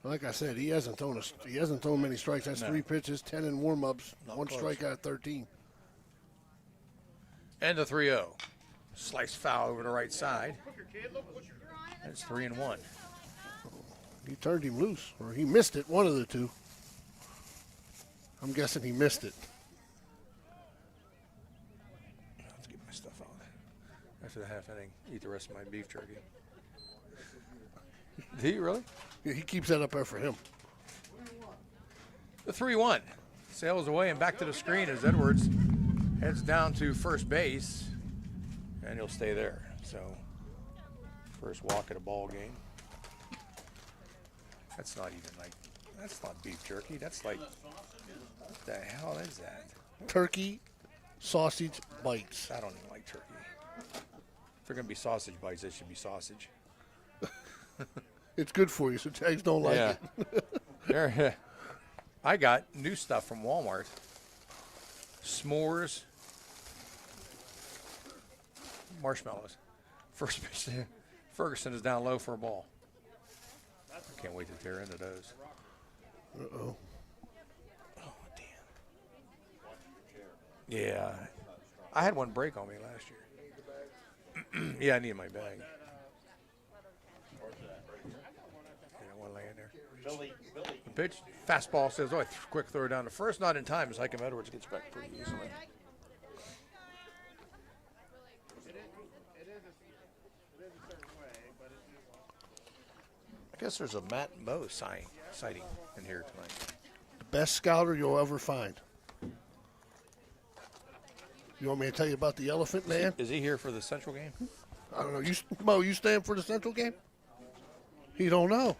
Like I said, he hasn't thrown many strikes. That's 3 pitches, 10 in warm-ups, one strike out of 13. And the 3-0. Slice foul over the right side. That's 3-1. He turned him loose, or he missed it, one of the two. I'm guessing he missed it. Let's get my stuff out. After the half inning, eat the rest of my beef jerky. Did he really? Yeah, he keeps that up there for him. The 3-1 sails away and back to the screen as Edwards heads down to first base, and he'll stay there. So, first walk at a ball game. That's not beef jerky. That's like, what the hell is that? Turkey sausage bites. I don't even like turkey. If they're going to be sausage bites, they should be sausage. It's good for you, so Jags don't like it. I got new stuff from Walmart. S'mores. Marshmallows. First pitch. Ferguson is down low for a ball. I can't wait to tear into those. Uh-oh. Oh, damn. Yeah. I had one break on me last year. Yeah, I need my bag. One laying there. The pitch, fastball says, oh, quick throw down to first. Not in time as Hykem Edwards gets back pretty easily. I guess there's a Matt Moe sighting in here tonight. The best scouter you'll ever find. You want me to tell you about the elephant man? Is he here for the Central game? I don't know. Mo, you staying for the Central game? He don't know.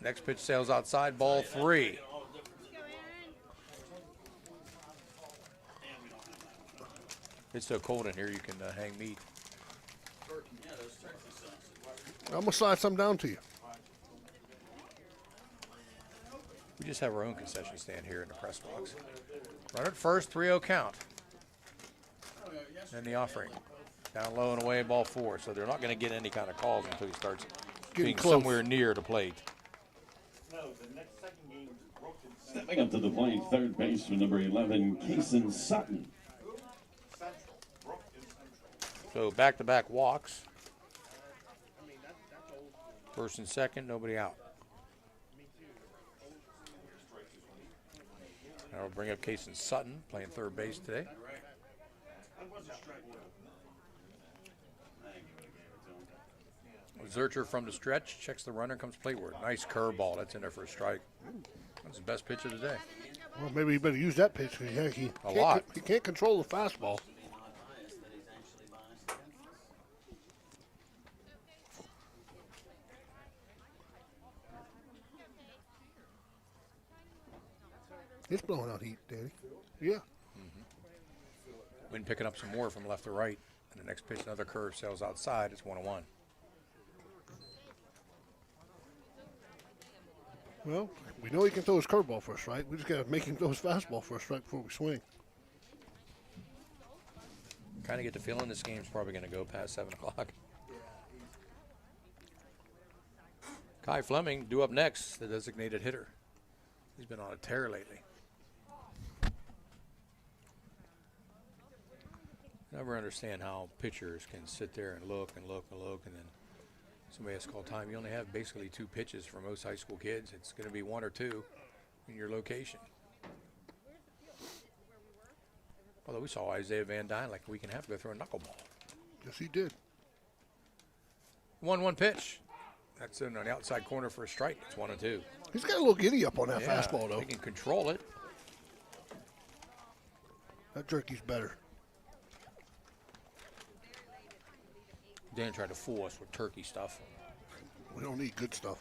Next pitch sails outside, ball 3. It's so cold in here you can hang meat. I'm going to slide some down to you. We just have our own concession stand here in the press box. Runner at first, 3-0 count. And the offering. Down low and away, ball 4. So they're not going to get any kind of calls until he starts being somewhere near the plate. Stepping up to the plate, third baseman number 11, Kason Sutton. So back-to-back walks. First and second, nobody out. Now we'll bring up Kason Sutton, playing third base today. Zurcher from the stretch, checks the runner, comes plateward. Nice curveball, that's in there for a strike. That's the best pitch of the day. Well, maybe you better use that pitch. He can't control the fastball. It's blowing out heat, Danny. Yeah. Wind picking up some more from left to right. And the next pitch, another curve, sails outside. It's 1-1. Well, we know he can throw his curveball for a strike. We just got to make him throw his fastball for a strike before we swing. Kind of get the feeling this game's probably going to go past 7 o'clock. Kai Fleming due up next, the designated hitter. He's been on a tear lately. Never understand how pitchers can sit there and look and look and look, and then somebody has to call time. You only have basically 2 pitches for most high school kids. It's going to be 1 or 2 in your location. Although we saw Isaiah Van Dyne like a week and a half ago throw a knuckleball. Yes, he did. 1-1 pitch. That's in on the outside corner for a strike. It's 1-2. He's got a little giddy up on that fastball, though. He can control it. That jerky's better. Dan tried to fool us with turkey stuff. We don't need good stuff.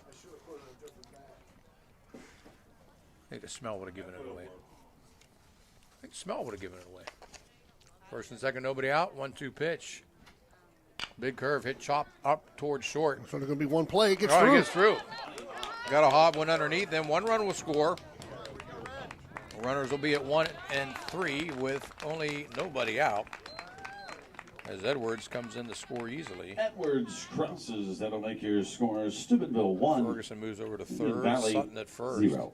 I think the smell would have given it away. First and second, nobody out. 1-2 pitch. Big curve, hit chop up towards short. It's only going to be one play. It gets through. He gets through. Got a hob, one underneath. Then 1 run will score. Runners will be at 1 and 3 with only nobody out. as Edwards comes in to score easily. Edwards crosses. That'll make your score Steubenville 1. Ferguson moves over to Union third. Valley Sutton at first. 0.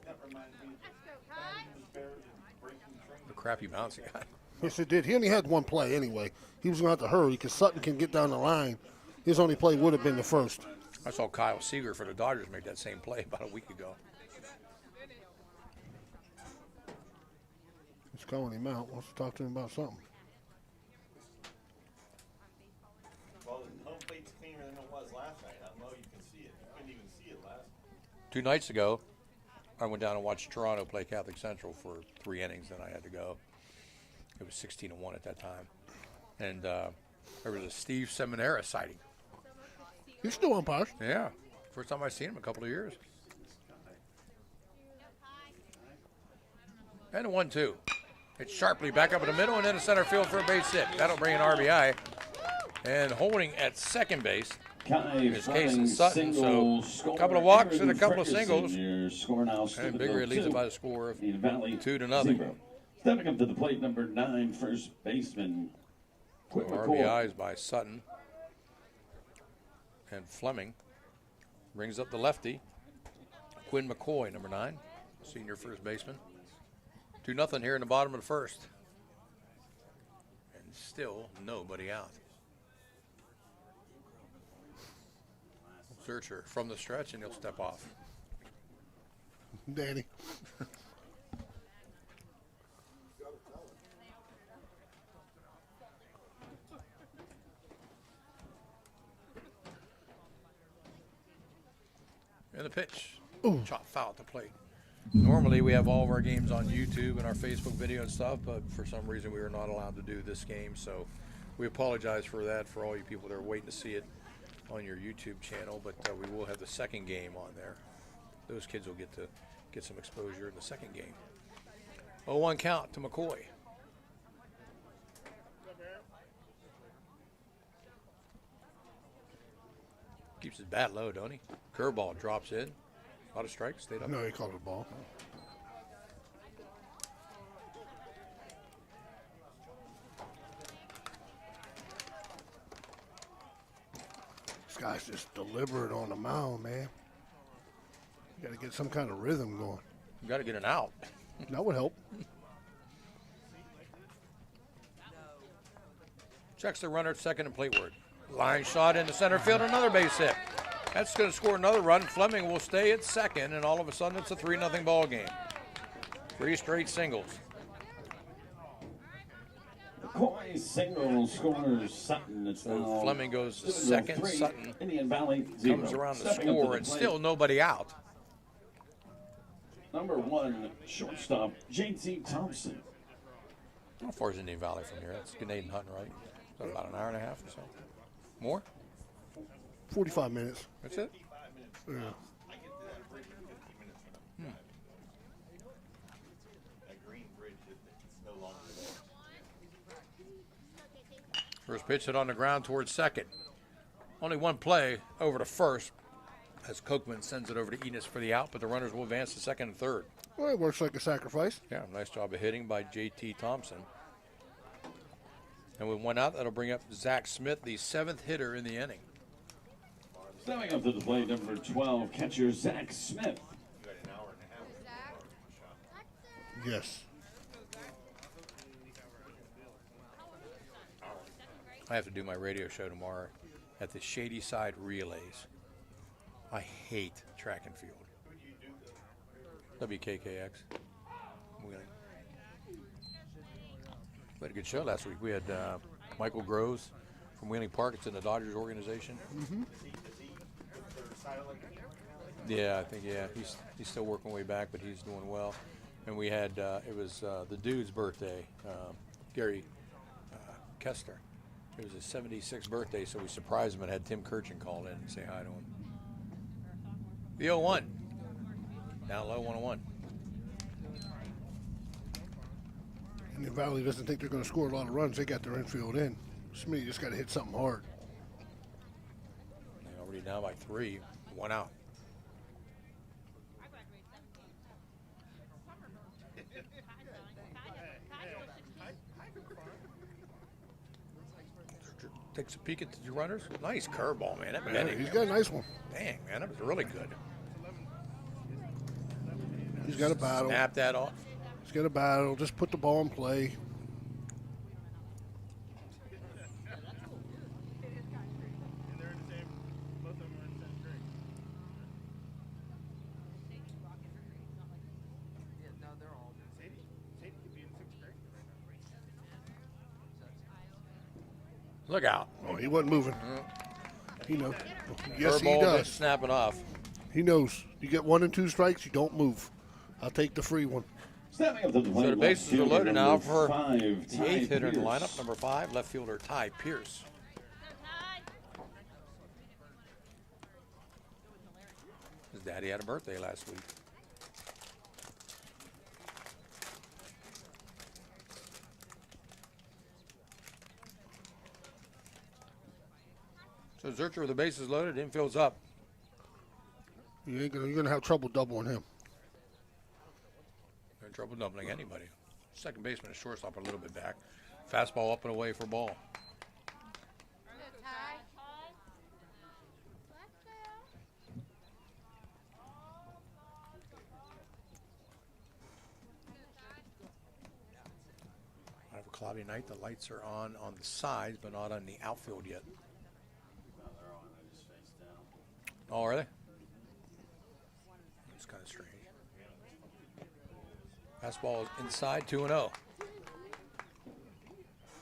The crappy bounce he got. Yes, it did. He only had one play anyway. He was going to have to hurry because Sutton can get down the line. His only play would have been the first. I saw Kyle Seeger for the Dodgers make that same play about a week ago. He's calling him out. Wants to talk to him about something. Well, the home plate's cleaner than it was last night. I don't know you can see it. You couldn't even see it last night. 2 nights ago, I went down and watched Toronto play Catholic Central for 3 innings, then I had to go. It was 16-1 at that time. And there was a Steve Seminara sighting. He's still umpires. Yeah. First time I've seen him in a couple of years. And a 1-2. It's sharply back up in the middle and then a center field for a base hit. That'll bring an RBI. And holding at second base is Kason Sutton. So a couple of walks and a couple of singles. And Big Red leads it by the score of 2-0. Stepping up to the plate, number 9, first baseman. So RBIs by Sutton. And Fleming brings up the lefty, Quinn McCoy, number 9, senior first baseman. 2-0 here in the bottom of the first. And still nobody out. Searcher from the stretch, and he'll step off. Danny. And the pitch. Chop foul at the plate. Normally we have all of our games on YouTube and our Facebook video and stuff, but for some reason we are not allowed to do this game, so we apologize for that for all you people that are waiting to see it on your YouTube channel, but we will have the second game on there. Those kids will get to get some exposure in the second game. 0-1 count to McCoy. Keeps his bat low, don't he? Curveball drops in. A lot of strikes. Stayed up. No, he called it a ball. This guy's just deliberate on the mound, man. You got to get some kind of rhythm going. You got to get an out. That would help. Checks the runner at second and plateward. Line shot into center field, another base hit. That's going to score another run. Fleming will stay at second, and all of a sudden it's a 3-0 ball game. 3 straight singles. McCoy single scores Sutton. It's So now Fleming goes to Steubenville second. 3, Sutton Indian Valley 0. comes around the Stepping up to score, the and plate, still nobody out. number 1, shortstop JT Thompson. How far is Indian Valley from here? That's Canadian Hutton, right? Is that about an hour and a half or so? More? 45 minutes. That's it? Yeah. That green bridge, it's no longer there. First pitch hit on the ground towards second. Only one play over to first as Kochman sends it over to Enos for the out, but the runners will advance to second and third. Well, it works like a sacrifice. Yeah, nice job of hitting by J.T. Thompson. And with one out, that'll bring up Zach Smith, the 7th hitter in the inning. Stepping up to the plate, number 12, catcher Zach Smith. You got an hour and a half. Yes. I have to do my radio show tomorrow at the Shady Side Relays. I hate track and field. WKKX. Wheeling. We had a good show last week. We had Michael Groves from Wheeling Park. It's in the Dodgers organization. Mm-hmm. Yeah, I think, yeah. He's still working way back, but he's doing well. And we had, it was the dude's birthday, Gary Kester. It was his 76th birthday, so we surprised him and had Tim Kirchin call in and say hi to him. The 0-1. Down low, 1-1. And the Valley doesn't think they're going to score a lot of runs. They got their infield in. Smitty just got to hit something hard. They're already down by 3. 1 out. takes a peek at the runners. Nice curveball, man. That Yeah, he's got a nice one. Dang, man, that was really good. He's got a battle. Snap that off. He's got a battle. Just put the ball in play. Look out. Oh, he wasn't moving. He knows. Yes, he Curveball, does. just snap it off. He knows. You get 1 and 2 strikes, you don't move. I'll take the free one. Stepping up to the plate, So the bases are left loaded now fielder for number 5, the Ty 8th hitter in the Pierce. lineup, number 5, left fielder Ty Pierce. His daddy had a birthday last week. So Zurcher with the bases loaded, infield's up. You're gonna have trouble doubling him. They're in trouble doubling anybody. Second baseman and shortstop a little bit back. Fastball up and away for ball. I have a cloudy night. The lights are on the sides, but not on the outfield yet. Oh, are they? It's kind of strange. Fastball is inside, 2-0.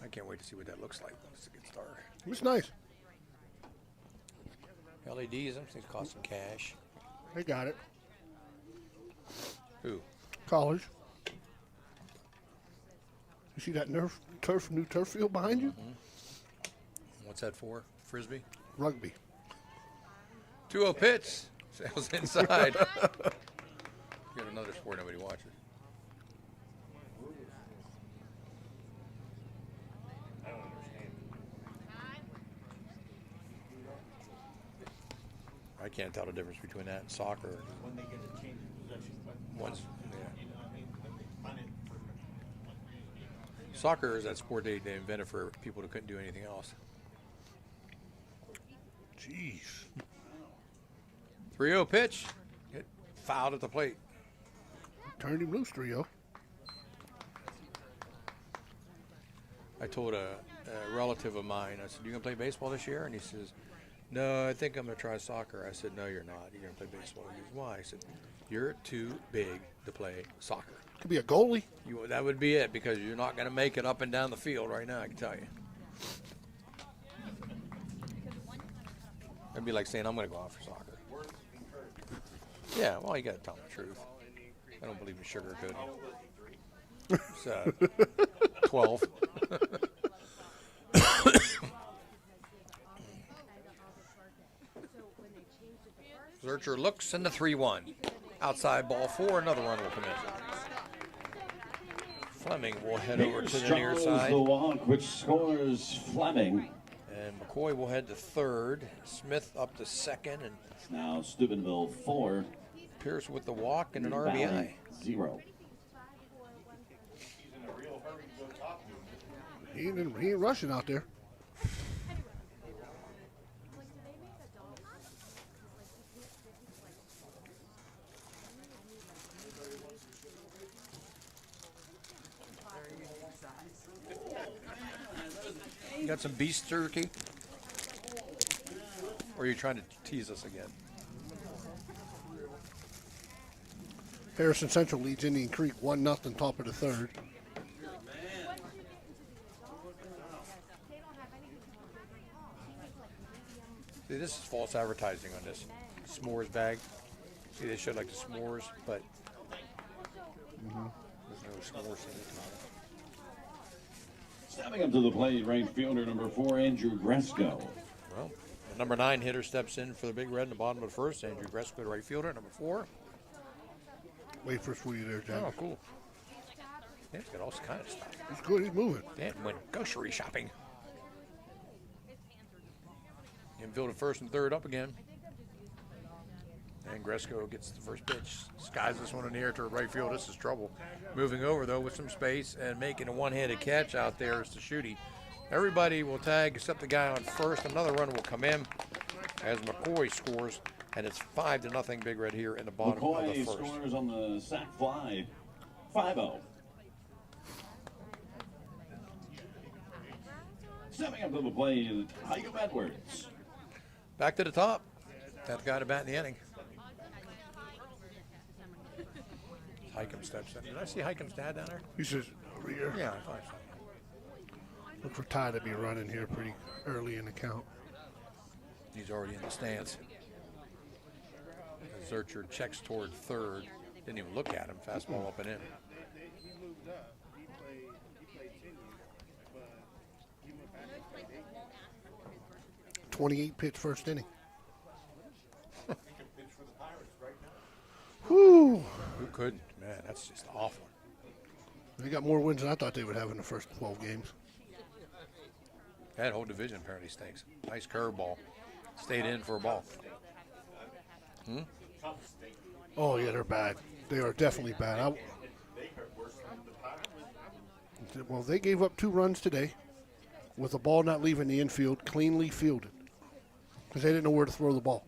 I can't wait to see what that looks like once it gets dark. It's nice. LEDs, them things cost some cash. They got it. Who? College. You see that new turf field behind you? What's that for? Frisbee? Rugby. 2-0 pitch. Sails inside. Get another sport nobody watches. I can't tell the difference between that and soccer. When they get a change of possession, but One's, yeah. you know what I mean? When they find it for Soccer is that sport they invented for people who couldn't do anything else. Jeez. 3-0 pitch. Get fouled at the plate. Turned him loose, 3-0. I told a relative of mine, I said, you going to play baseball this year? And he says, no, I think I'm going to try soccer. I said, no, you're not. You're going to play baseball. He goes, why? I said, you're too big to play soccer. Could be a goalie. That would be it, because you're not going to make it up and down the field right now, I can tell you. It'd be like saying, I'm going to go out for soccer. Yeah, well, you got to tell them the truth. I don't believe in sugarcoating. So, 12. Zurcher looks and the 3-1. Outside ball 4, another run will come in. Fleming will head over to the near Charles side. the walk, which scores Fleming. And McCoy will head to third. Smith up to second. And Now Steubenville 4, Pierce with the walk and an Valley RBI. 0. he's in a real hurry to go top to him. He ain't rushing out there. You got some beef jerky? Or are you trying to tease us again? Harrison Central leads Indian Creek 1-0, top of the third. See, this is false advertising on this s'mores bag. See, they showed like the s'mores, but there's no s'mores in it. Stepping up to the plate, right fielder number 4, Andrew Gresco. Well, the number 9 hitter steps in for the Big Red in the bottom of the first. Andrew Gresco, the right fielder, number 4. Wait for you there, Jack. Oh, cool. Yeah, he's got all kind of stuff. He's good. He's moving. Dan went grocery shopping. Infield at first and third up again. And Gresco gets the first pitch. Skies this one in the air to right field. This is trouble. Moving over, though, with some space and making a one-handed catch out there is the shooty. Everybody will tag except the guy on first. Another run will come in as McCoy scores, and it's 5-0 Big Red here in the bottom of the McCoy first. scores on the sac fly, 5-0. Stepping up to the plate, Highcomb Edwards. Back to the top. That guy to bat in the inning. Highcomb steps in. Did I see Highcomb's dad down there? He says over here. Yeah, I thought so. Look for Ty to be running here pretty early in the count. He's already in the stance. As Zurcher checks toward third. Didn't even look at him. Fastball up and in. He moved up. He played 10 years, but he went back and played 8 years. 28 pitch first inning. He can pitch for the Pirates right now. Whew. Who couldn't? Man, that's just awful. They got more wins than I thought they would have in the first 12 games. That whole division apparently stinks. Nice curveball. Stayed in for a ball. Oh, yeah, they're bad. They are definitely bad. They hurt worse than the Pirates. Well, they gave up 2 runs today with the ball not leaving the infield, cleanly fielded, because they didn't know where to throw the ball.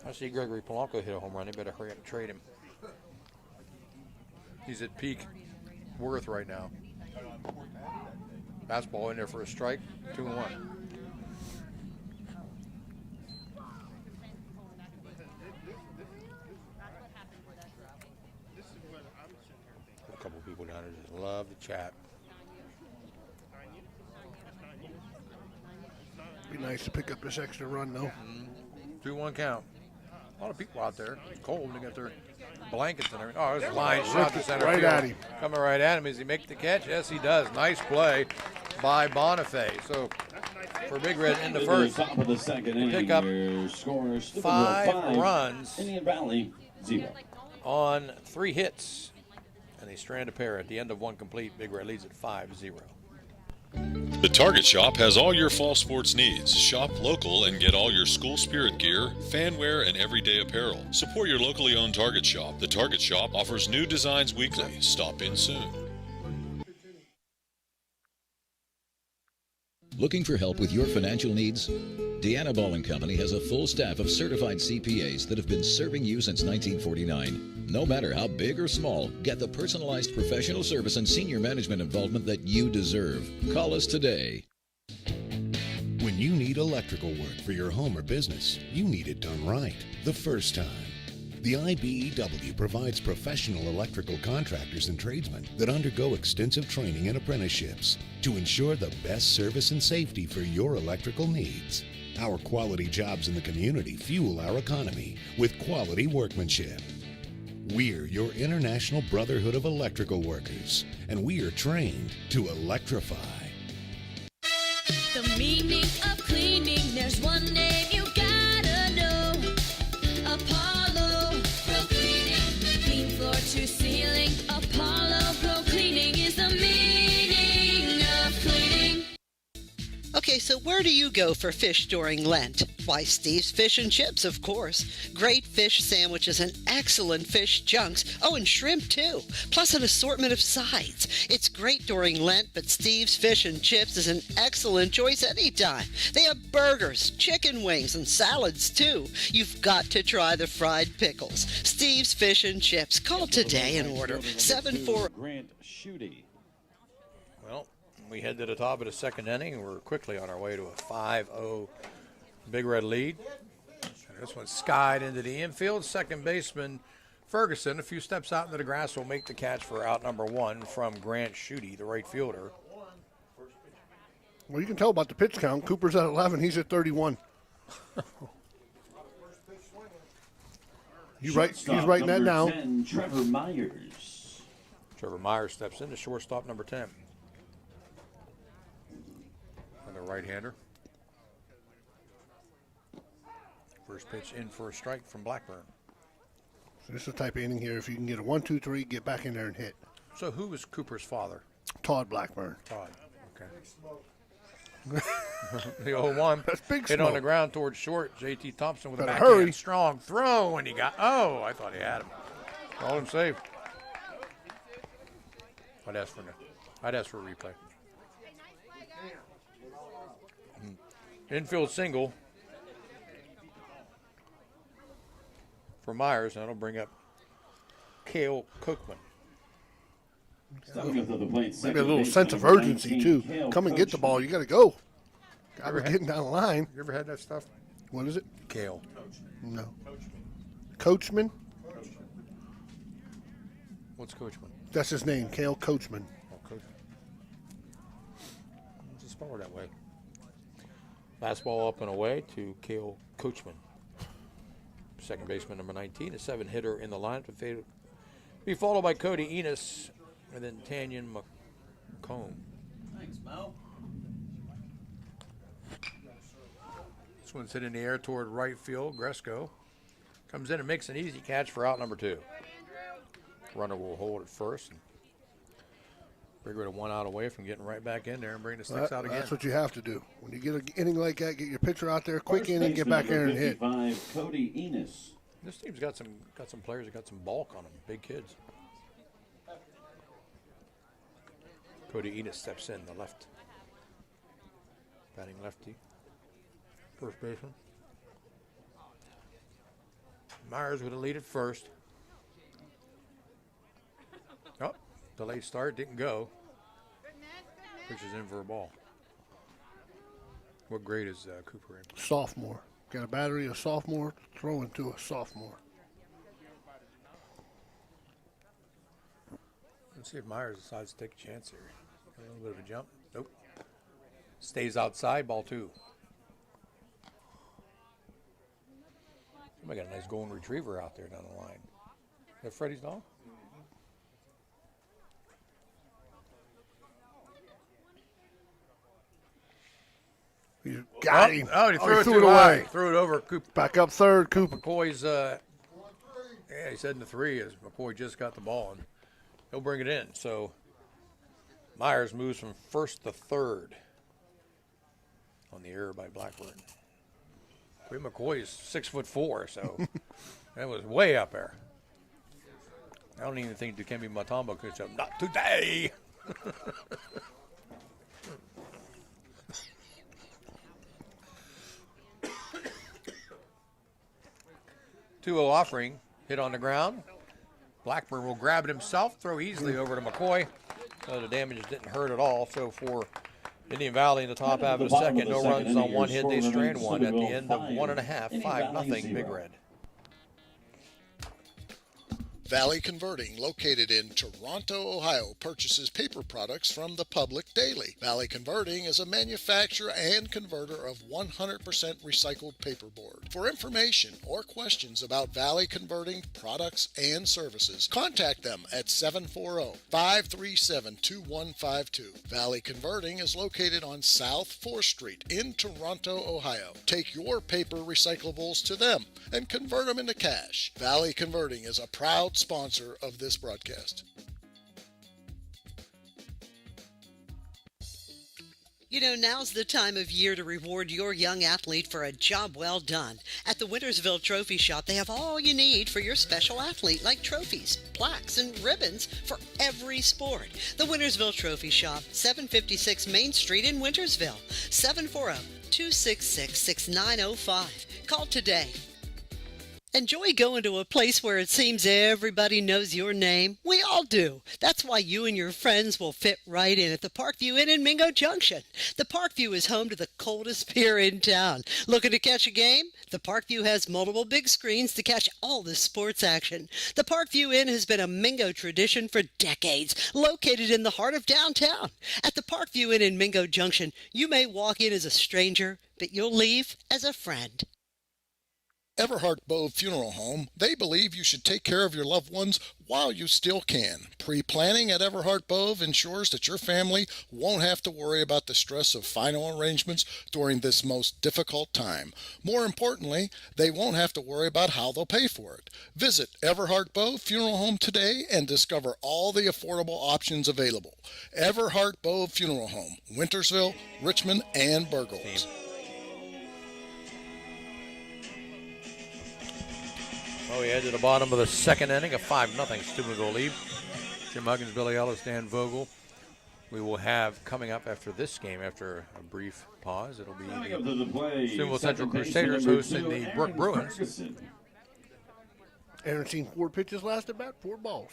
I see Gregory Polanco hit a home run. They better hurry up and trade him. He's at peak worth right now. Fastball in there for a strike. 2-1. A couple people down there just love to chat. Be nice to pick up this extra run, though. 2-1 count. A lot of people out there. It's cold. They got their blankets and everything. Oh, there's a line shot to center Right field. at him. Coming right at him. Does he make the catch? Yes, he does. Nice play by Bonifay. So for Big Red in the In first, top of the second inning, pick up your scores 5 runs Indian Valley 0. on 3 hits. And they strand a pair at the end of 1 complete. Big Red leads at 5-0. The Target Shop has all your fall sports needs. Shop local and get all your school spirit gear, fan wear, and everyday apparel. Support your locally owned Target Shop. The Target Shop offers new designs weekly. Stop in soon. Looking for help with your financial needs? Deanna Ball & Company has a full staff of certified CPAs that have been serving you since 1949. No matter how big or small, get the personalized professional service and senior management involvement that you deserve. Call us today. When you need electrical work for your home or business, you need it done right the first time. The IBEW provides professional electrical contractors and tradesmen that undergo extensive training and apprenticeships to ensure the best service and safety for your electrical needs. Our quality jobs in the community fuel our economy with quality workmanship. We're your International Brotherhood of Electrical Workers, and we are trained to electrify. The meaning of cleaning, there's one name you gotta know. Apollo Pro Cleaning. Clean floor to ceiling. Apollo Pro Cleaning is the meaning of cleaning. Okay, so where do you go for fish during Lent? Why, Steve's Fish and Chips, of course. Great fish sandwiches and excellent fish junks. Oh, and shrimp, too. Plus an assortment of sides. It's great during Lent, but Steve's Fish and Chips is an excellent choice anytime. They have burgers, chicken wings, and salads, too. You've got to try the fried pickles. Steve's Fish and Chips. Call today and order 74... Grant Schutte. Well, we head to the top of the second inning. We're quickly on our way to a 5-0 Big Red lead. And this one skied into the infield. Second baseman Ferguson, a few steps out into the grass, will make the catch for out number 1 from Grant Schutte, the right fielder. Well, you can tell about the pitch count. Cooper's at 11. He's at 31. He's writing that down. 10, Trevor Myers. Trevor Myers steps in to shortstop number 10. Another right-hander. First pitch in for a strike from Blackburn. So this is the type of inning here. If you can get a 1-2-3, get back in there and hit. So who was Cooper's father? Todd Blackburn. Todd. Okay. The 0-1. That's big hit smoke. on the ground towards short. J.T. Thompson with a Better backhand hurry. strong throw, and he got. Oh, I thought he had him. Called him safe. I'd ask for a replay. Infield single for Myers. That'll bring up Cale Cookman. Stepping up to the plate, Maybe a second little baseman, sense of number urgency, 19, too. Cale Come and get the Coachman. ball. You got to go. Guy Ever was had- getting down the line. You ever had that stuff? What is it? Cale. No. Coachman? What's Coachman? That's his name, Cale Coachman. Oh, Coachman. Just spell it that way. Fastball up and away to Cale Coachman. Second baseman, number 19, a 7-hitter in the lineup to be followed by Cody Enos and then Tanyan McComb. Thanks, Mo. This one's hit in the air toward right field. Gresco comes in and makes an easy catch for out number 2. Runner will hold at first. And bring rid of 1 out away from getting right back in there and bring the sticks out again. That's what you have to do. When you get an inning like that, get your pitcher out there, quick First inning, get baseman, back there number and hit. 55, Cody Enos. This team's got some players that got some bulk on them, big kids. Cody Enos steps in, the left. Batting lefty. First baseman. Myers with a lead at first. Oh, delayed start, didn't go. Pitches in for a ball. What grade is Cooper in? Sophomore. Got a battery of sophomore, throwing to a sophomore. Let's see if Myers decides to take a chance here. A little bit of a jump. Nope. Stays outside, ball 2. Somebody got a nice golden retriever out there down the line. Is that Freddie's dog? You got him. Oh, he threw it threw too it high. away. Threw it over Cooper. Back up third, Cooper. McCoy's, yeah, he's heading to 3 as McCoy just got the ball, and he'll bring it in. So Myers moves from first to third on the error by Blackburn. McCoy is 6'4", so that was way up there. I don't even think Dikembe Mutombo could jump. Not today. 2-0 offering, hit on the ground. Blackburn will grab it himself, throw easily over to McCoy. The damage didn't hurt at all. So for Indian Valley in the top half of the second, no runs on 1 hit. They strand 1 at the end of 1.5, 5-0 Big Red. Valley Converting, located in Toronto, Ohio, purchases paper products from the public daily. Valley Converting is a manufacturer and converter of 100% recycled paperboard. For information or questions about Valley Converting products and services, contact them at 740-537-2152. Valley Converting is located on South 4th Street in Toronto, Ohio. Take your paper recyclables to them and convert them into cash. Valley Converting is a proud sponsor of this broadcast. You know, now's the time of year to reward your young athlete for a job well done. At the Wintersville Trophy Shop, they have all you need for your special athlete, like trophies, plaques, and ribbons for every sport. The Wintersville Trophy Shop, 756 Main Street in Wintersville, 740-266-6905. Call today. Enjoy going to a place where it seems everybody knows your name? We all do. That's why you and your friends will fit right in at the Parkview Inn in Mingo Junction. The Parkview is home to the coldest beer in town. Looking to catch a game? The Parkview has multiple big screens to catch all the sports action. The Parkview Inn has been a Mingo tradition for decades, located in the heart of downtown. At the Parkview Inn in Mingo Junction, you may walk in as a stranger, but you'll leave as a friend. Everhart Bove Funeral Home, they believe you should take care of your loved ones while you still can. Pre-planning at Everhart Bove ensures that your family won't have to worry about the stress of final arrangements during this most difficult time. More importantly, they won't have to worry about how they'll pay for it. Visit Everhart Bove Funeral Home today and discover all the affordable options available. Everhart Bove Funeral Home, Wintersville, Richmond, and Burgos. Oh, we head to the bottom of the second inning, a 5-0 2-goal lead. Jim Huggins, Billy Ellis, Dan Vogel we will have coming up after this game, after a brief pause, it'll be Coming up to the plate, Steubenville Central second baseman Crusaders number hosting 2, the Brook Aaron Bruins. Ferguson. Aaron seen 4 pitches last at bat, 4 balls.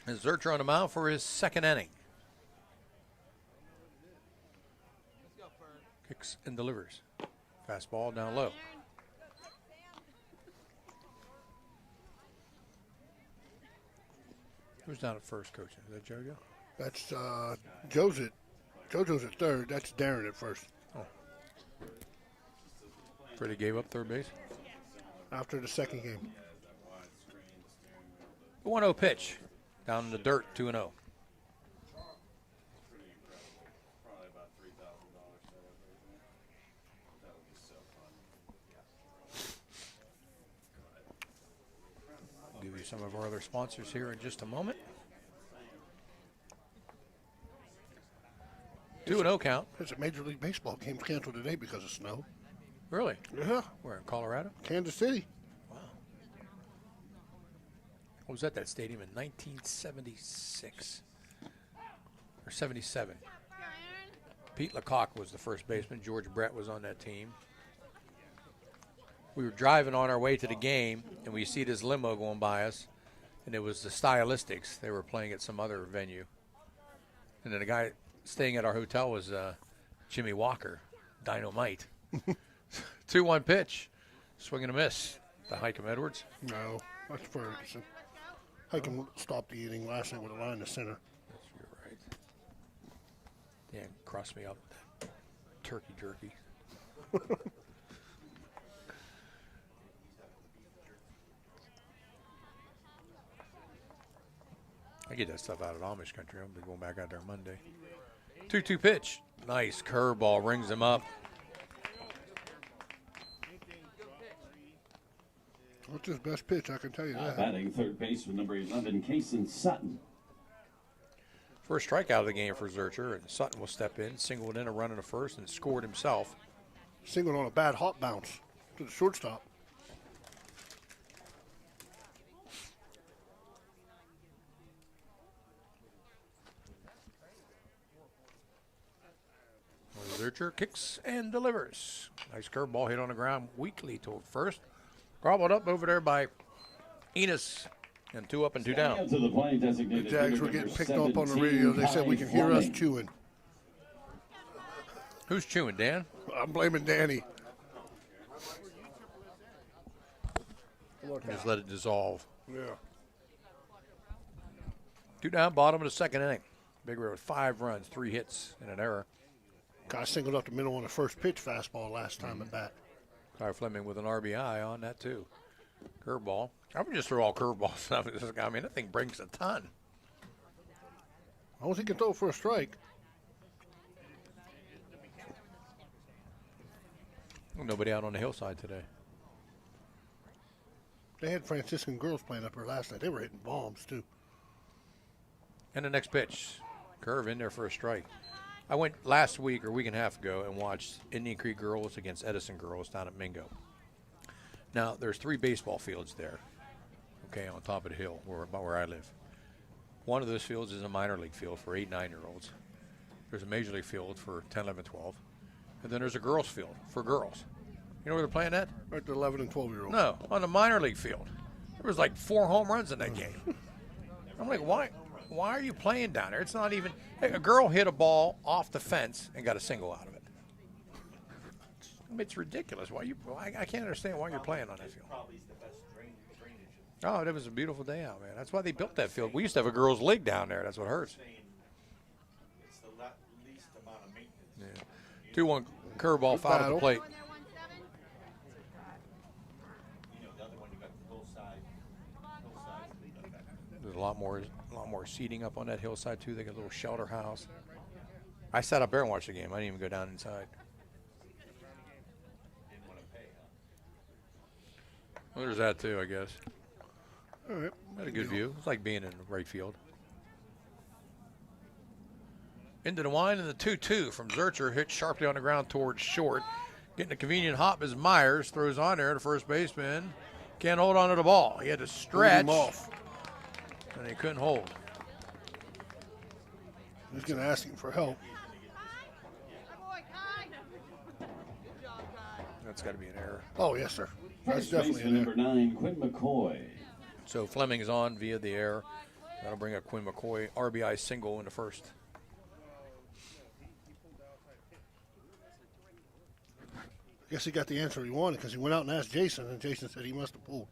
And Zurcher on the mound for his second inning. Kicks and delivers. Fastball down low. Who's down at first, Coach? Is that JoJo? That's JoJo's at third. That's Darren at first. Freddie gave up third base. After the second game. The 1-0 pitch. Down in the dirt, 2-0. Give you some of our other sponsors here in just a moment. 2-0 count. There's a Major League Baseball game canceled today because of snow. Really? Yeah. Where, in Colorado? Kansas City. Wow. I was at that stadium in 1976 or 77. Pete Lecoq was the first baseman. George Brett was on that team. We were driving on our way to the game, and we see this limo going by us, and it was the Stylistics. They were playing at some other venue. And then the guy staying at our hotel was Jimmy Walker, Dynamite. 2-1 pitch, swing and a miss. The Hikem Edwards. No, that's Ferguson. Hikem stopped the inning last night with a line to center. That's you're right. Dan crossed me up with that turkey jerky. I get that stuff out of Amish country. I'll be going back out there Monday. 2-2 pitch. Nice curveball, rings him up. What's his best pitch? I can tell you that. Batting third baseman number 11, Kason Sutton. First strikeout of the game for Zurcher, and Sutton will step in, singled in a run in the first, and scored himself. Singled on a bad hop bounce to the shortstop. Zurcher kicks and delivers. Nice curveball hit on the ground weakly toward first. Gobbled up over there by Enos, and 2 up and 2 down. To the plate, The designated Jags were getting picked up on the radio. They said we can hear us chewing. Who's chewing, Dan? I'm blaming Danny. Just let it dissolve. Yeah. 2 down, bottom of the second inning. Big Red with 5 runs, 3 hits, and an error. Guy singled up the middle on the first pitch fastball last time at bat. Kyle Fleming with an RBI on that, too. Curveball. I would just throw all curveballs. I mean, that thing brings a ton. I don't think he can throw for a strike. Nobody out on the hillside today. They had Franciscan girls playing up here last night. They were hitting bombs, too. And the next pitch. Curve in there for a strike. I went last week or a week and a half ago and watched Indian Creek girls against Edison girls down at Mingo. Now, there's 3 baseball fields there, okay, on top of the hill about where I live. One of those fields is a minor league field for 8, 9-year-olds. There's a major league field for 10, 11, 12. And then there's a girls' field for girls. You know where they're playing at? Right, the 11 and 12-year-olds. No, on the minor league field. There was like 4 home runs in that game. I'm like, why are you playing down there? It's not even. Hey, a girl hit a ball off the fence and got a single out of it. I mean, it's ridiculous. I can't understand why you're playing on that field. Probably the best drainage. Oh, it was a beautiful day out, man. That's why they built that field. We used to have a girls' league down there. That's what hurts. It's the least amount of maintenance. Yeah. 2-1 curveball foul at the plate. You know, the other one you got the hillside. There's a lot more seating up on that hillside too. They got a little shelter house. I sat up there and watched the game. I didn't even go down inside. Didn't want to pay, huh? Well, there's that too, I guess. All right. Had a good view. It's like being in right field. Into the line and the 2-2 from Zurcher, hit sharply on the ground towards short. Getting a convenient hop as Myers throws on there to first baseman. Can't hold on to the ball. He had to stretch. Hold him off. And he couldn't hold. He's going to ask him for help. That's got to be an error. Oh, yes, sir. That's First definitely baseman an number error. 9, Quinn McCoy. So Fleming's on via the error. That'll bring up Quinn McCoy, RBI single in the first. I guess he got the answer he wanted because he went out and asked Jason, and Jason said he must have pulled.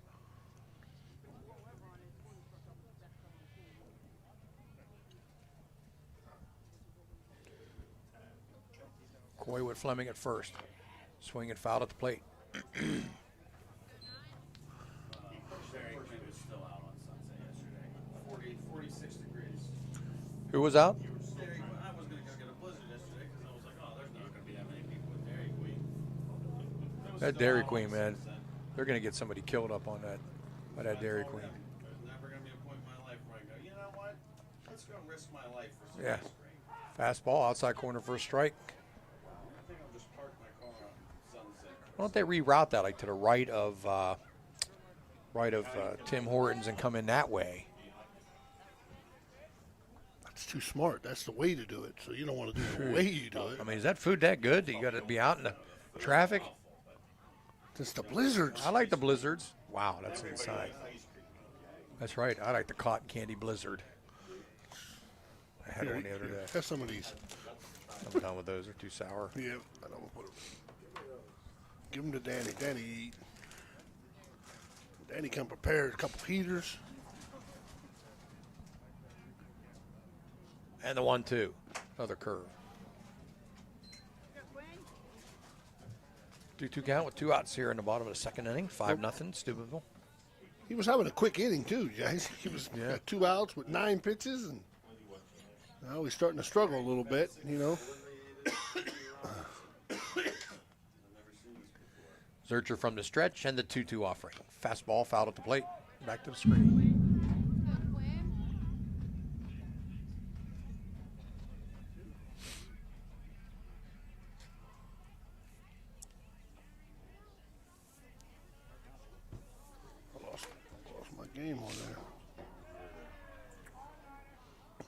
McCoy with Fleming at first. Swing and foul at the plate. Who was out? I was going to go get a blizzard yesterday because I was like, oh, there's not going to be that many people with Dairy Queen. That Dairy Queen, man. They're going to get somebody killed up on that by that Dairy Queen. There's never going to be a point in my life where I go, you know what? Let's go and risk my life for some Yeah. ice cream. Fastball, outside corner for a strike. I think I'll just park my car on Sunset. Why don't they reroute that like to the right of Tim Hortons and come in that way? That's too smart. That's the way to do it. So you don't want to do it the way you do it. I mean, is that food that good? You got to be out in the traffic? It's the blizzards. I like the blizzards. Wow, that's inside. That's right. I like the cotton candy blizzard. I had one the other day. Have some of these. I'm done with those. They're too sour. Yeah, I don't put them. Give them to Danny. Danny eat. Danny come prepared. A couple heaters. And the 1-2. Another curve. 2-2 count with 2 outs here in the bottom of the second inning. 5-0, Steubenville. He was having a quick inning too, guys. He was got 2 outs with 9 pitches, and now he's starting to struggle a little bit, you know. Zurcher from the stretch and the 2-2 offering. Fastball fouled at the plate. Back to the screen. Lost my game on there.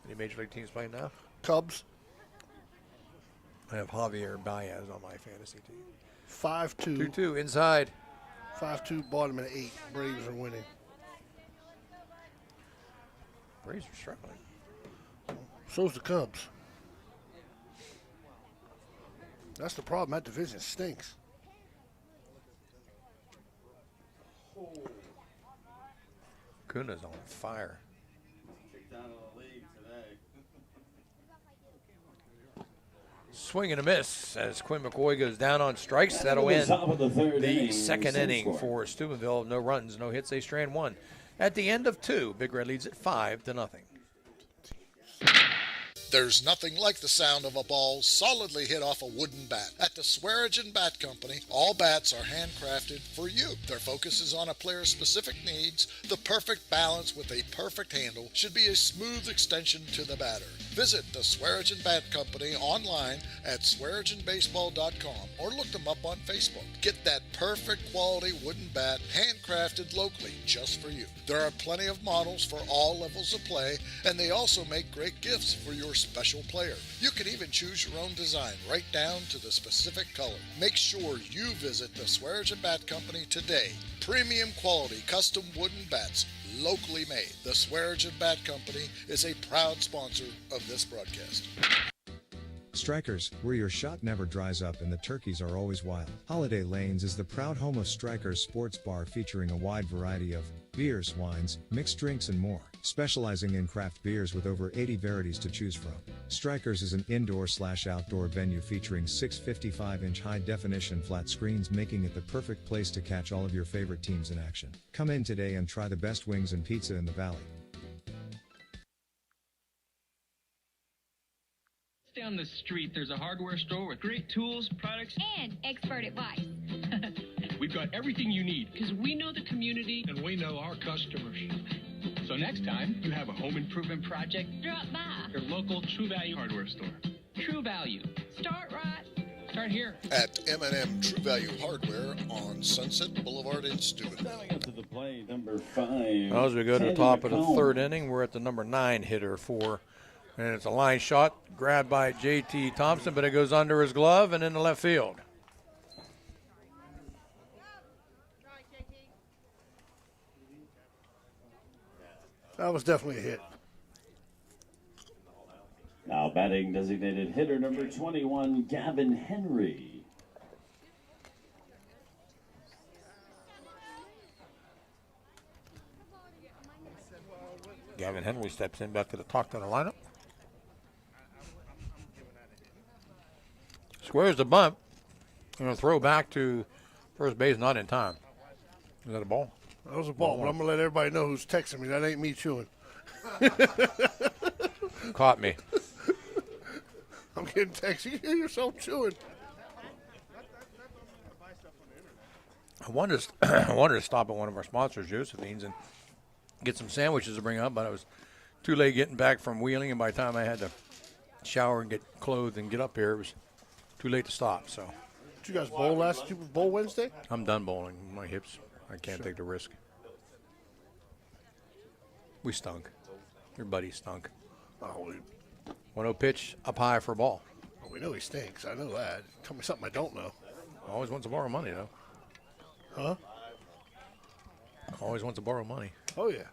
Any major league teams playing now? Cubs. I have Javier Baez on my fantasy team. 5-2. 2-2 inside. 5-2, bottom at 8. Braves are winning. Braves are struggling. So's the Cubs. That's the problem. That division stinks. Kuna's on fire. Kicked out of the league today. Swing and a miss as Quinn McCoy goes down on strikes. That'll end the second inning for Steubenville. No runs, no hits. They strand 1. At the end of 2, Big Red leads at 5-0. There's nothing like the sound of a ball solidly hit off a wooden bat. At the Swearingen Bat Company, all bats are handcrafted for you. Their focus is on a player's specific needs. The perfect balance with a perfect handle should be a smooth extension to the batter. Visit the Swearingen Bat Company online at swearingenbaseball.com or look them up on Facebook. Get that perfect quality wooden bat handcrafted locally just for you. There are plenty of models for all levels of play, and they also make great gifts for your special player. You can even choose your own design right down to the specific color. Make sure you visit the Swearingen Bat Company today. Premium quality custom wooden bats, locally made. The Swearingen Bat Company is a proud sponsor of this broadcast. Strikers, where your shot never dries up and the turkeys are always wild. Holiday Lanes is the proud home of Strikers Sports Bar, featuring a wide variety of beers, wines, mixed drinks, and more. Specializing in craft beers with over 80 varieties to choose from. Strikers is an indoor/outdoor venue featuring 6 55-inch high-definition flat screens, making it the perfect place to catch all of your favorite teams in action. Come in today and try the best wings and pizza in the valley. Down the street, there's a hardware store with great tools, products, and expert advice. We've got everything you need because we know the community and we know our customers. So next time you have a home improvement project, Drop by your local True Value hardware store. True Value. Start right. Start here. At M&M True Value Hardware on Sunset Boulevard in Steubenville. To the plate, number 5. Well, as we go to the Teddy top of the McComb. third inning, we're at the number 9 hitter for And it's a line shot grabbed by J.T. Thompson, but it goes under his glove and into left field. That was definitely a hit. Now batting designated hitter number 21, Gavin Henry. Gavin Henry steps in back to the top of the lineup. Squares the bunt. Going to throw back to first base, not in time. Is that a ball? That was a ball, but I'm going to let everybody know who's texting me. That ain't me chewing. Caught me. I'm getting texts. You hear yourself chewing. I wanted to stop at one of our sponsors, Josephine's, and get some sandwiches to bring up, but I was too late getting back from Wheeling, and by the time I had to shower and get clothed and get up here, it was too late to stop. So, did you guys bowl Wednesday? I'm done bowling. My hips, I can't take the risk. We stunk. Your buddy stunk. Oh, 1-0 pitch up high for a ball. Oh, we know he stinks. I know that. Tell me something I don't know. Always wants to borrow money, though. Huh? Always wants to borrow money. Oh, yeah.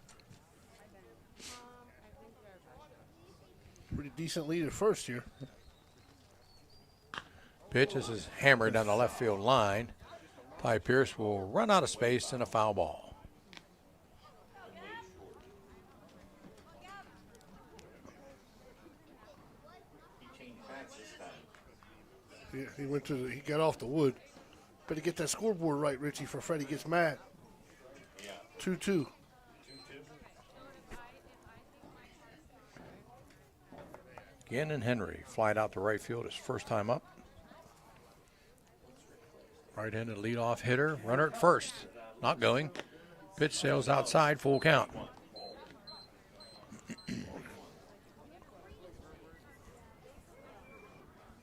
Pretty decent lead at first here. Pitch. This is hammered down the left field line. Ty Pierce will run out of space and a foul ball. Yeah, he got off the wood. Better get that scoreboard right, Richie, for Freddie gets mad. 2-2. Again, Henry flied out to right field his first time up. Right-handed leadoff hitter, runner at first. Not going. Pitch sails outside, full count.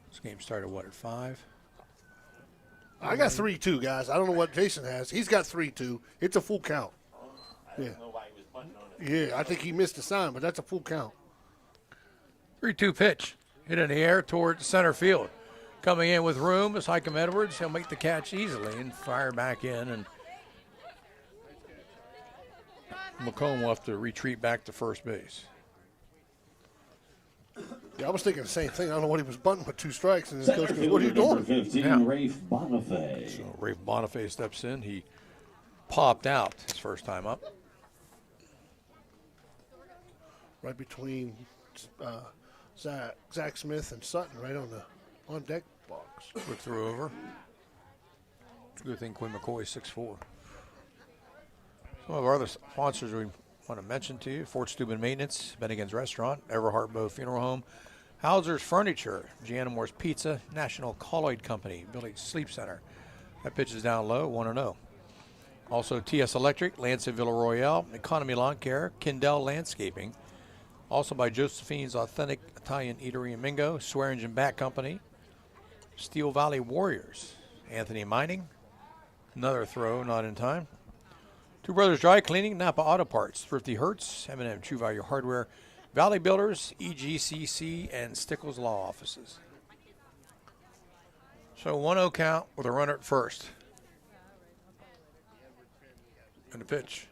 This game started, what, at 5? I got 3-2, guys. I don't know what Jason has. He's got 3-2. It's a full count. Yeah. Yeah, I think he missed a sign, but that's a full count. 3-2 pitch. Hit in the air toward center field. Coming in with room is Hykem Edwards. He'll make the catch easily and fire back in. And McComb will have to retreat back to first base. Yeah, I was thinking the same thing. I don't know what he was bunting with 2 strikes. And his coach goes, what are you Number doing? 15, Rafe Bonifay. So Rafe Bonifay steps in. He popped out his first time up. Right between Zach Smith and Sutton, right on the on-deck box. Quick throw over. It's a good thing Quinn McCoy is 6'4". Some of our other sponsors we want to mention to you: Fort Steuben Maintenance, Bennigan's Restaurant, Everhart Bow Funeral Home, Hauser's Furniture, Gianna Moore's Pizza, National Colloid Company, Village Sleep Center. That pitch is down low, 1-0. Also TS Electric, Lansing Villa Royale, Economy Lawn Care, Kindell Landscaping. Also by Josephine's Authentic Italian Eatery and Mingo, Swear Engine Bat Company, Steel Valley Warriors, Anthony Mining. Another throw, not in time. Two Brothers Dry Cleaning, Napa Auto Parts, Thrifty Hertz, M&M True Value Hardware, Valley Builders, EGCC, and Stickles Law Offices. So 1-0 count with a runner at first. And the pitch.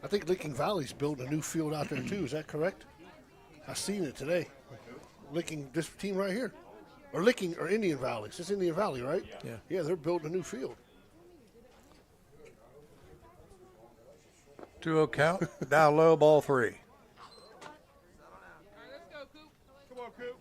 I think Licking Valley's building a new field out there, too. Is that correct? I seen it today. Licking, this team right here. Or Indian Valley. It's Indian Valley, right? Yeah. Yeah, they're building a new field. 2-0 count, down low, ball 3. Come on, Coop.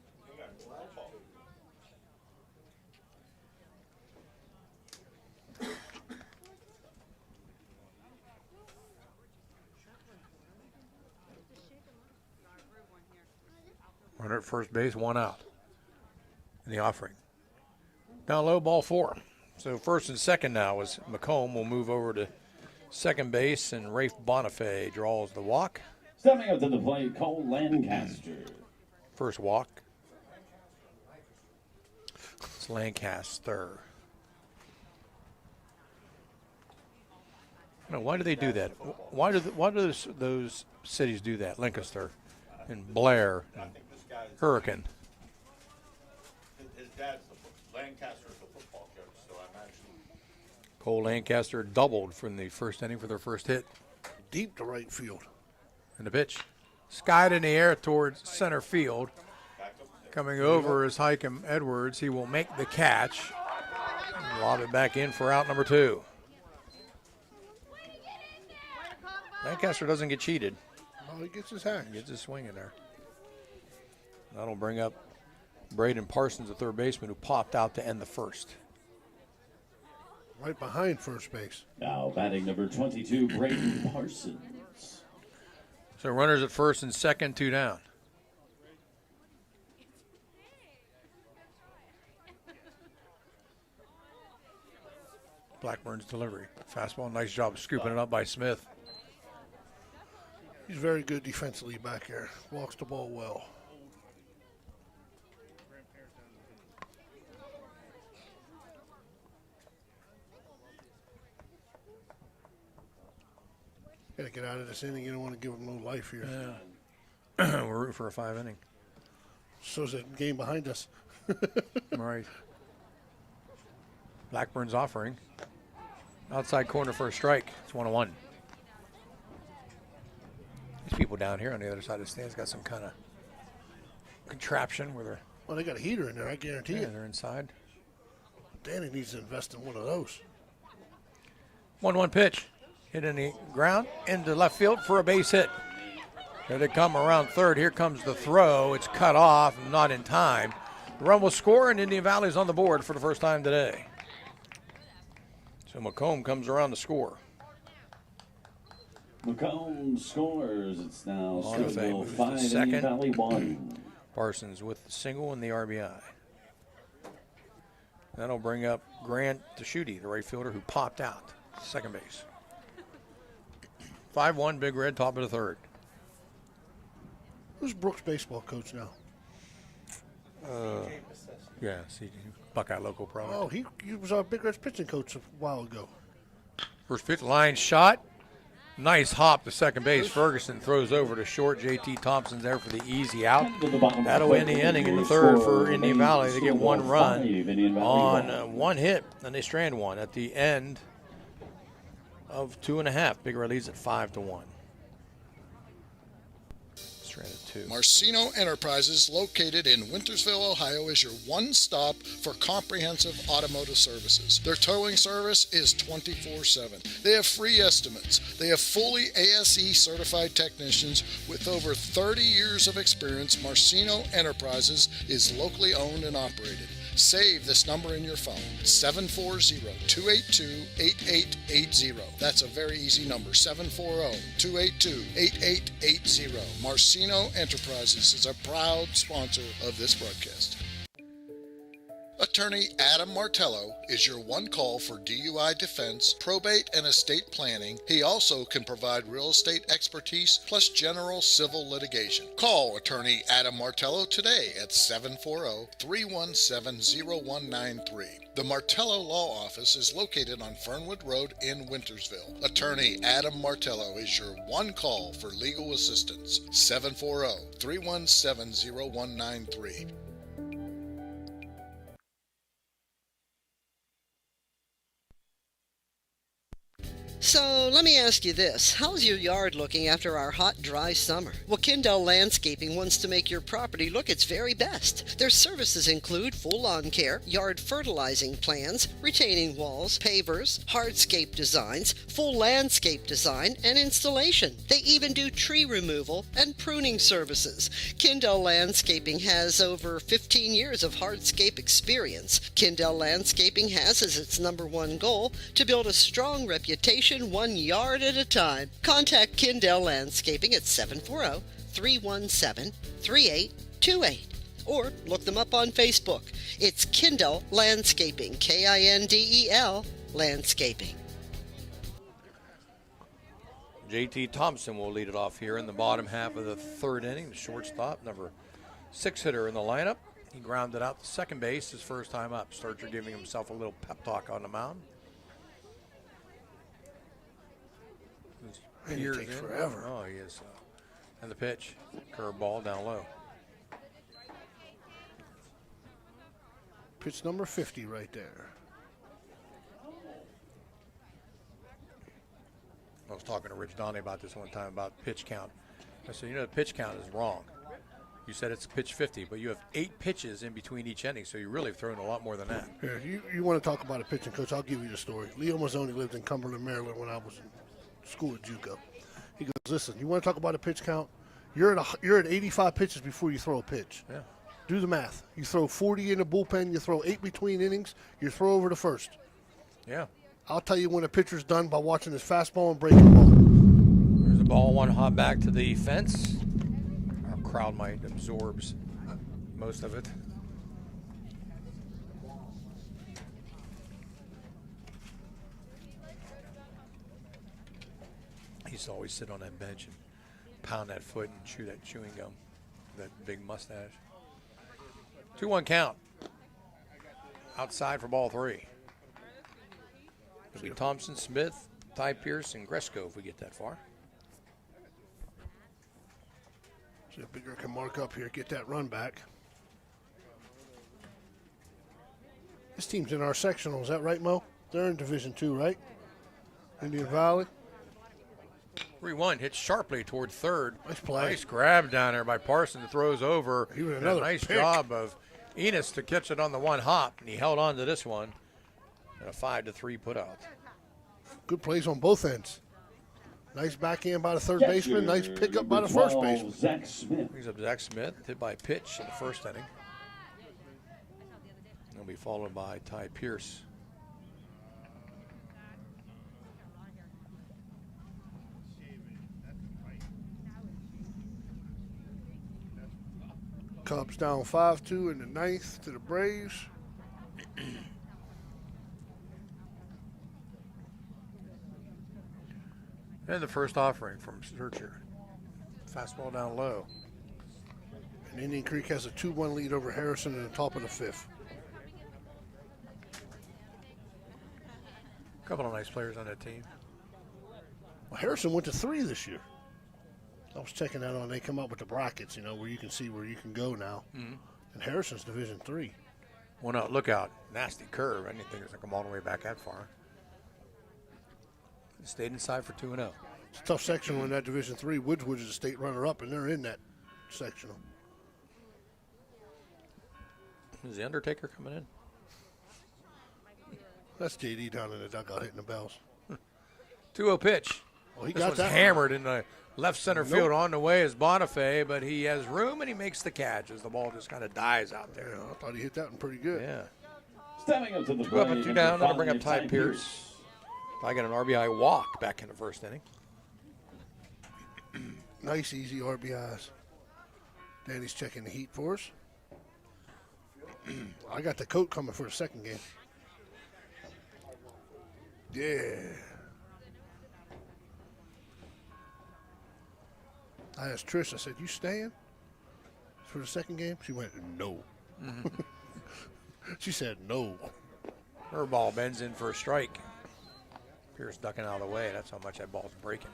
Runner at first base, 1 out in the offering. Down low, ball 4. So first and second now is McComb will move over to second base, and Rafe Bonifay draws the walk. Stepping up to the plate, Cole Lancaster. First walk. It's Lancaster. No, why do they do that? Why do those cities do that? Lancaster and Blair and Hurricane. His dad's Lancaster's the football coach, so I'm actually. Cole Lancaster doubled from the first inning for their first hit. Deep to right field. And the pitch. Skied in the air towards center field. Coming over is Hikem Edwards. He will make the catch. Lob it back in for out number 2. Lancaster doesn't get cheated. Oh, he gets his hack. Gets his swing in there. That'll bring up Braden Parsons, the third baseman, who popped out to end the first. Right behind first base. Now batting number 22, Braden Parsons. So runners at first and second, 2 down. Blackburn's delivery. Fastball, nice job scooping it up by Smith. He's very good defensively back here. Walks the ball well. Got to get out of this inning. You don't want to give him no life here. Yeah. We're rooting for a 5 inning. So's that game behind us. Right. Blackburn's offering. Outside corner for a strike. It's 1-1. These people down here on the other side of the stands got some kind of contraption where they're. Well, they got a heater in there, I guarantee you. They're inside. Danny needs to invest in one of those. 1-1 pitch. Hit in the ground into left field for a base hit. Here they come around third. Here comes the throw. It's cut off, not in time. The run will score, and Indian Valley's on the board for the first time today. So McComb comes around to score. McComb scores. It's now Bonifay Stouffville moves to 5, Indian second. Valley 1. Parsons with the single and the RBI. That'll bring up Grant Tashuti, the right fielder who popped out. Second base. 5-1, Big Red, top of the third. Who's Brooks' baseball coach now? Yeah, see, Buckeye local product. Oh, he was our Big Red's pitching coach a while ago. First pitch, line shot. Nice hop to second base. Ferguson throws over to short. J.T. Thompson's there for the easy out. That'll end the inning in the third for Indian Valley. They get 1 run on 1 hit, and they strand 1 at the end of 2.5. Big Red leads at 5-1. Stranded 2. Marcino Enterprises, located in Wintersville, Ohio, is your one-stop for comprehensive automotive services. Their towing service is 24/7. They have free estimates. They have fully ASE certified technicians with over 30 years of experience. Marcino Enterprises is locally owned and operated. Save this number in your phone, 740-282-8880. That's a very easy number, 740-282-8880. Marcino Enterprises is a proud sponsor of this broadcast. Attorney Adam Martello is your one call for DUI defense, probate, and estate planning. He also can provide real estate expertise plus general civil litigation. Call Attorney Adam Martello today at 740-317-0193. The Martello Law Office is located on Fernwood Road in Wintersville. Attorney Adam Martello is your one call for legal assistance. 740-317-0193. So let me ask you this. How's your yard looking after our hot, dry summer? Well, Kindell Landscaping wants to make your property look its very best. Their services include full lawn care, yard fertilizing plans, retaining walls, pavers, hardscape designs, full landscape design, and installation. They even do tree removal and pruning services. Kindell Landscaping has over 15 years of hardscape experience. Kindell Landscaping has as its #1 goal to build a strong reputation 1 yard at a time. Contact Kindell Landscaping at 740-317-3828 or look them up on Facebook. It's Kindell Landscaping, Kindel Landscaping. J.T. Thompson will lead it off here in the bottom half of the third inning. The shortstop, number 6 hitter in the lineup. He grounded out to second base his first time up. Starcher giving himself a little pep talk on the mound. And he Peers takes in. forever. Oh, he is. And the pitch, curveball down low. Pitch number 50 right there. I was talking to Rich Donnie about this one time about pitch count. I said, the pitch count is wrong. You said it's pitch 50, but you have 8 pitches in between each inning, so you really have thrown a lot more than that. Here, you want to talk about a pitching coach? I'll give you the story. Leo Mazzoni lived in Cumberland, Maryland when I was in school at JUCO. He goes, listen, you want to talk about a pitch count? You're at 85 pitches before you throw a pitch. Yeah. Do the math. You throw 40 in the bullpen, you throw 8 between innings, you throw over the first. Yeah. I'll tell you when a pitcher's done by watching his fastball and breaking ball. There's the ball, one hop back to the fence. Our crowd might absorbs most of it. He used to always sit on that bench and pound that foot and chew that chewing gum, that big mustache. 2-1 count. Outside for ball 3. It'll be Thompson, Smith, Ty Pierce, and Gresco if we get that far. So Bigger can mark up here, get that run back. This team's in our sectional, is that right, Mo? They're in Division II, right? Indian Valley. 3-1 hits sharply toward third. Nice play. Nice grab down there by Parson. Throws over. He was And another a nice pick. job of Enos to catch it on the one hop, and he held on to this one. And a 5-3 put out. Good plays on both ends. Nice backhand by the third baseman. Nice pickup by the first baseman. Zach Smith. Brings up Zach Smith, hit by pitch in the first inning. He'll be followed by Ty Pierce. Cubs down 5-2 in the ninth to the Braves. And the first offering from Searcher. Fastball down low. And Indian Creek has a 2-1 lead over Harrison in the top of the fifth. A couple of nice players on that team. Well, Harrison went to 3 this year. I was checking that on. They come up with the brackets, where you can see where you can go now. Mm-hmm. And Harrison's Division III. Well, no, look out. Nasty curve. I didn't think it was going to come all the way back that far. Stayed inside for 2-0. It's a tough sectional in that Division III. Woodswood is a state runner-up, and they're in that sectional. Is the Undertaker coming in? That's JD down in the dugout hitting the bells. 2-0 pitch. Well, he This got one's that hammered in the left center Nope. field. On the way is Bonifay, but he has room and he makes the catch as the ball just kind of dies out there. Yeah, I thought he hit that one pretty good. Yeah. Stepping up to the 2 up and plate, 2 down. That'll bring up Ty Ty Pierce. I got an RBI walk back in the first inning. Nice, easy RBIs. Danny's checking the heat for us. I got the coat coming for the second game. Yeah. I asked Trish, I said, you staying for the second game? She went, no. Mm-hmm. She said, no. Her ball bends in for a strike. Pierce ducking out of the way. That's how much that ball's breaking.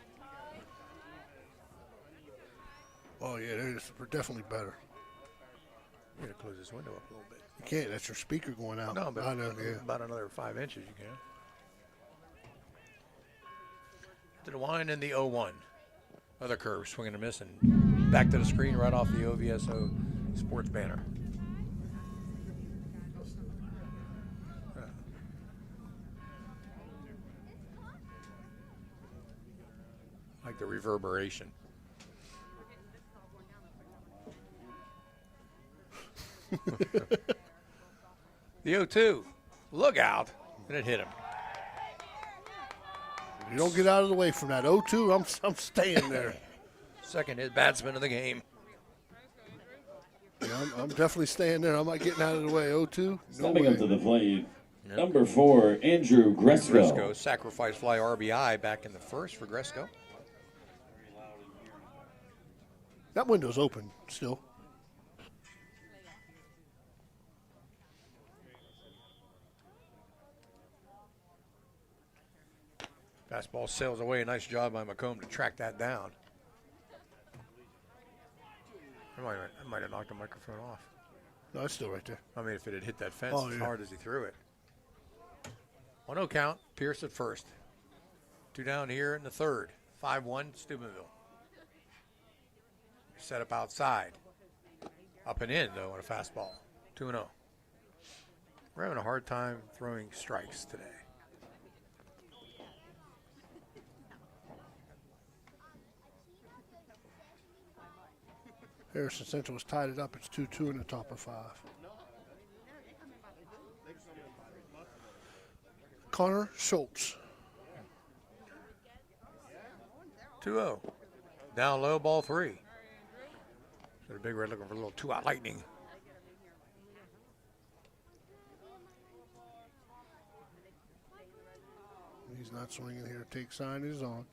Oh, yeah, we're definitely better. You gotta close this window up a little bit. You can't. That's your speaker going out. No, but I know, yeah. about another 5 inches you can. To the line in the 0-1. Other curve, swinging and missing. Back to the screen right off the OVSO sports banner. Like the reverberation. The 0-2. Look out. And it hit him. You don't get out of the way from that 0-2, I'm staying there. Second hit batsman of the game. Yeah, I'm definitely staying there. I'm not getting out of the way. 0-2, no Stepping way. up to the plate, number 4, Andrew Gresco. Gresco, sacrifice fly RBI back in the first for Gresco. That window's open still. Fastball sails away. A nice job by McComb to track that down. I might have knocked the microphone off. No, it's still right there. I mean, if it had hit that fence Oh, as yeah. hard as he threw it. 1-0 count. Pierce at first. 2 down here in the third. 5-1 Steubenville. Set up outside. Up and in, though, on a fastball. 2-0. We're having a hard time throwing strikes today. Harrison Central has tied it up. It's 2-2 in the top of 5. Connor Schultz. 2-0. Down low, ball 3. So the Big Red looking for a little 2-out lightning. He's not swinging here. Take sign is on.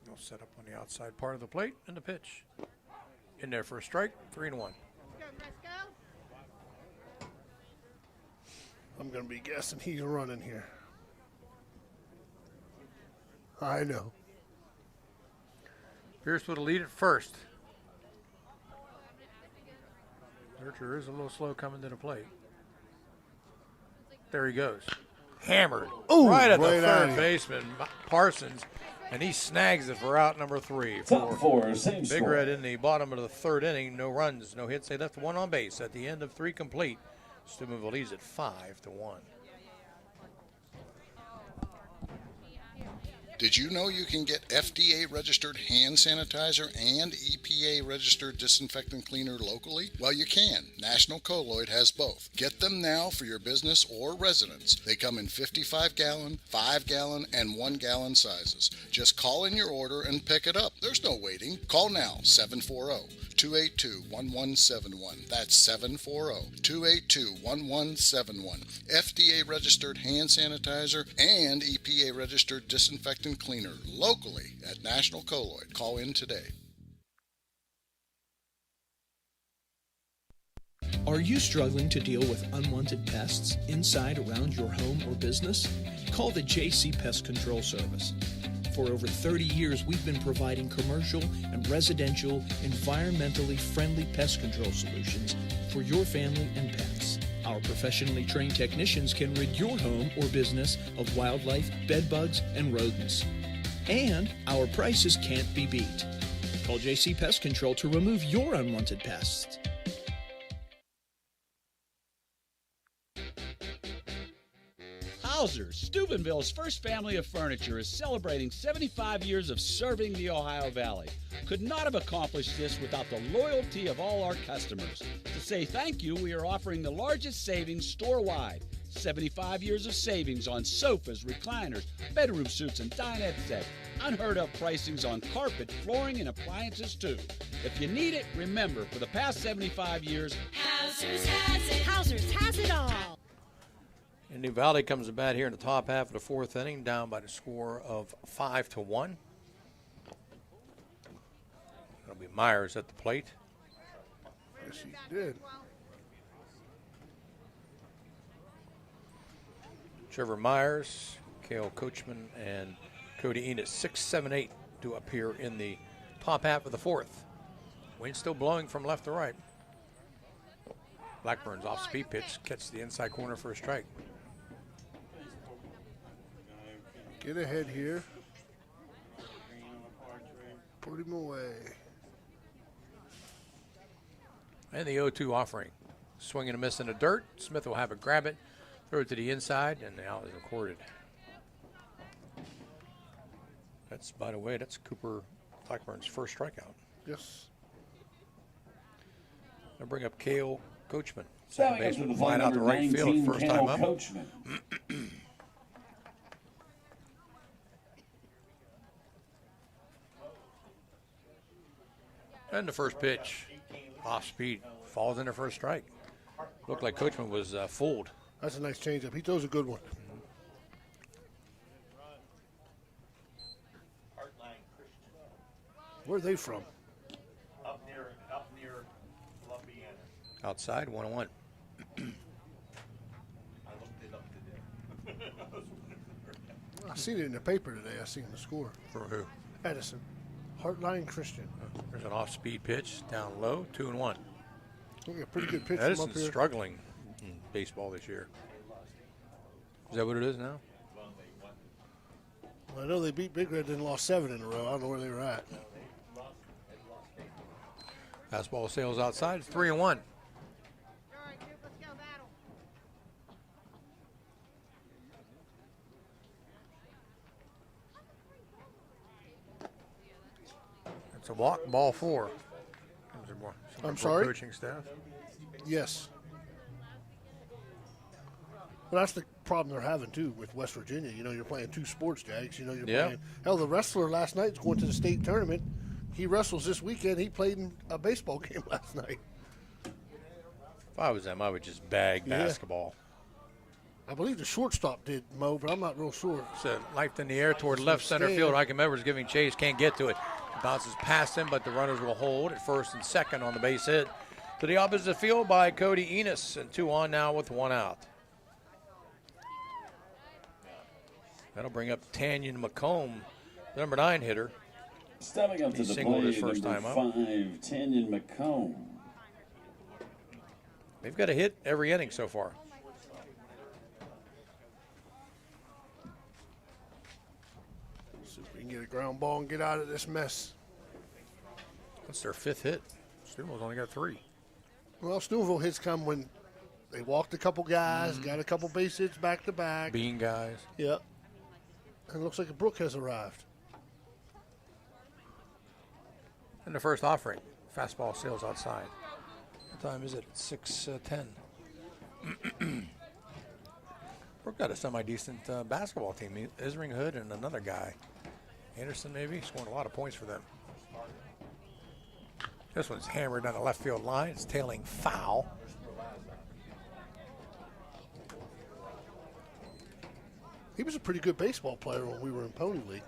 He'll set up on the outside part of the plate and the pitch. In there for a strike, 3-1. I'm going to be guessing he's running here. I know. Pierce with a lead at first. Nurture is a little slow coming to the plate. There he goes. Hammered. Ooh, right at the right third at him. baseman, Parsons, and he snags it for out number 3. Top four, same Big score. Red in the bottom of the third inning. No runs, no hits. They left 1 on base at the end of 3 complete. Steubenville leads at 5-1. Did you know you can get FDA registered hand sanitizer and EPA registered disinfectant cleaner locally? Well, you can. National Colloid has both. Get them now for your business or residence. They come in 55-gallon, 5-gallon, and 1-gallon sizes. Just call in your order and pick it up. There's no waiting. Call now, 740-282-1171. That's 740-282-1171. FDA registered hand sanitizer and EPA registered disinfectant cleaner locally at National Colloid. Call in today. Are you struggling to deal with unwanted pests inside, around your home or business? Call the JC Pest Control Service. For over 30 years, we've been providing commercial and residential, environmentally friendly pest control solutions for your family and pets. Our professionally trained technicians can rid your home or business of wildlife, bedbugs, and rodents. And our prices can't be beat. Call JC Pest Control to remove your unwanted pests. Hauser, Steubenville's first family of furniture, is celebrating 75 years of serving the Ohio Valley. Could not have accomplished this without the loyalty of all our customers. To say thank you, we are offering the largest savings store-wide. 75 years of savings on sofas, recliners, bedroom suites, and dinette sets. Unheard of pricings on carpet, flooring, and appliances too. If you need it, remember, for the past 75 years, Hauser's has it. Hauser's has it all. And New Valley comes to bat here in the top half of the 4th inning, down by the score of 5-1. It'll be Myers at the plate. Yes, he did. Trevor Myers, Cale Coachman, and Cody Enos, 6, 7, 8 to appear in the top half of the 4th. Wind still blowing from left to right. Blackburn's off-speed pitch, catches the inside corner for a strike. Get ahead here. Put him away. And the 0-2 offering. Swing and a miss in the dirt. Smith will have it, grab it, throw it to the inside, and the out is recorded. That's, by the way, that's Cooper Blackburn's first strikeout. Yes. I'll bring up Cale Coachman. Batting Second up to the baseman, plate, flying out to number right field, 19, first Cale time up. Coachman. And the first pitch, off speed, falls in there for a strike. Looked like Coachman was fooled. That's a nice changeup. He throws a good one. Where are they from? Up near Columbiana. Outside, 1-1. I seen it in the paper today. I seen the score. For who? Edison. Heartline Christian. There's an off-speed pitch down low, 2-1. Look, a pretty good pitch from up Edison's here. struggling in baseball this year. Is that what it is now? Well, I know they beat Big Red and lost 7 in a row. I don't know where they were at. Fastball sails outside, 3-1. It's a walk, ball 4. I'm sorry? Coaching staff. Yes. Well, that's the problem they're having, too, with West Virginia. You know, you're playing 2 sports, Jags. You know, you're playing. Hell, the wrestler last night is going to the state tournament. He wrestles this weekend. He played in a baseball game last night. If I was them, I would just bag basketball. I believe the shortstop did, Mo, but I'm not real sure. So knifed in the air toward left center field. Ike Edwards giving chase, can't get to it. Bounces past him, but the runners will hold at first and second on the base hit. To the opposite field by Cody Enos, and 2 on now with 1 out. That'll bring up Tanyan McComb, the number 9 hitter. Stepping up to the singled plate, his first number time up. 5, Tanyan McComb. They've got a hit every inning so far. See if we can get a ground ball and get out of this mess. That's their 5th hit. Stewell's only got 3. Well, Steubenville hits come when they walked a couple guys, got a couple base hits back to back. Bean guys. Yep. And it looks like a Brook has arrived. And the first offering. Fastball sails outside. What time is it? 6:10. Brook got a semi-decent basketball team. Isring Hood and another guy. Anderson maybe, scoring a lot of points for them. This one's hammered down the left field line. It's tailing foul. He was a pretty good baseball player when we were in Pony League.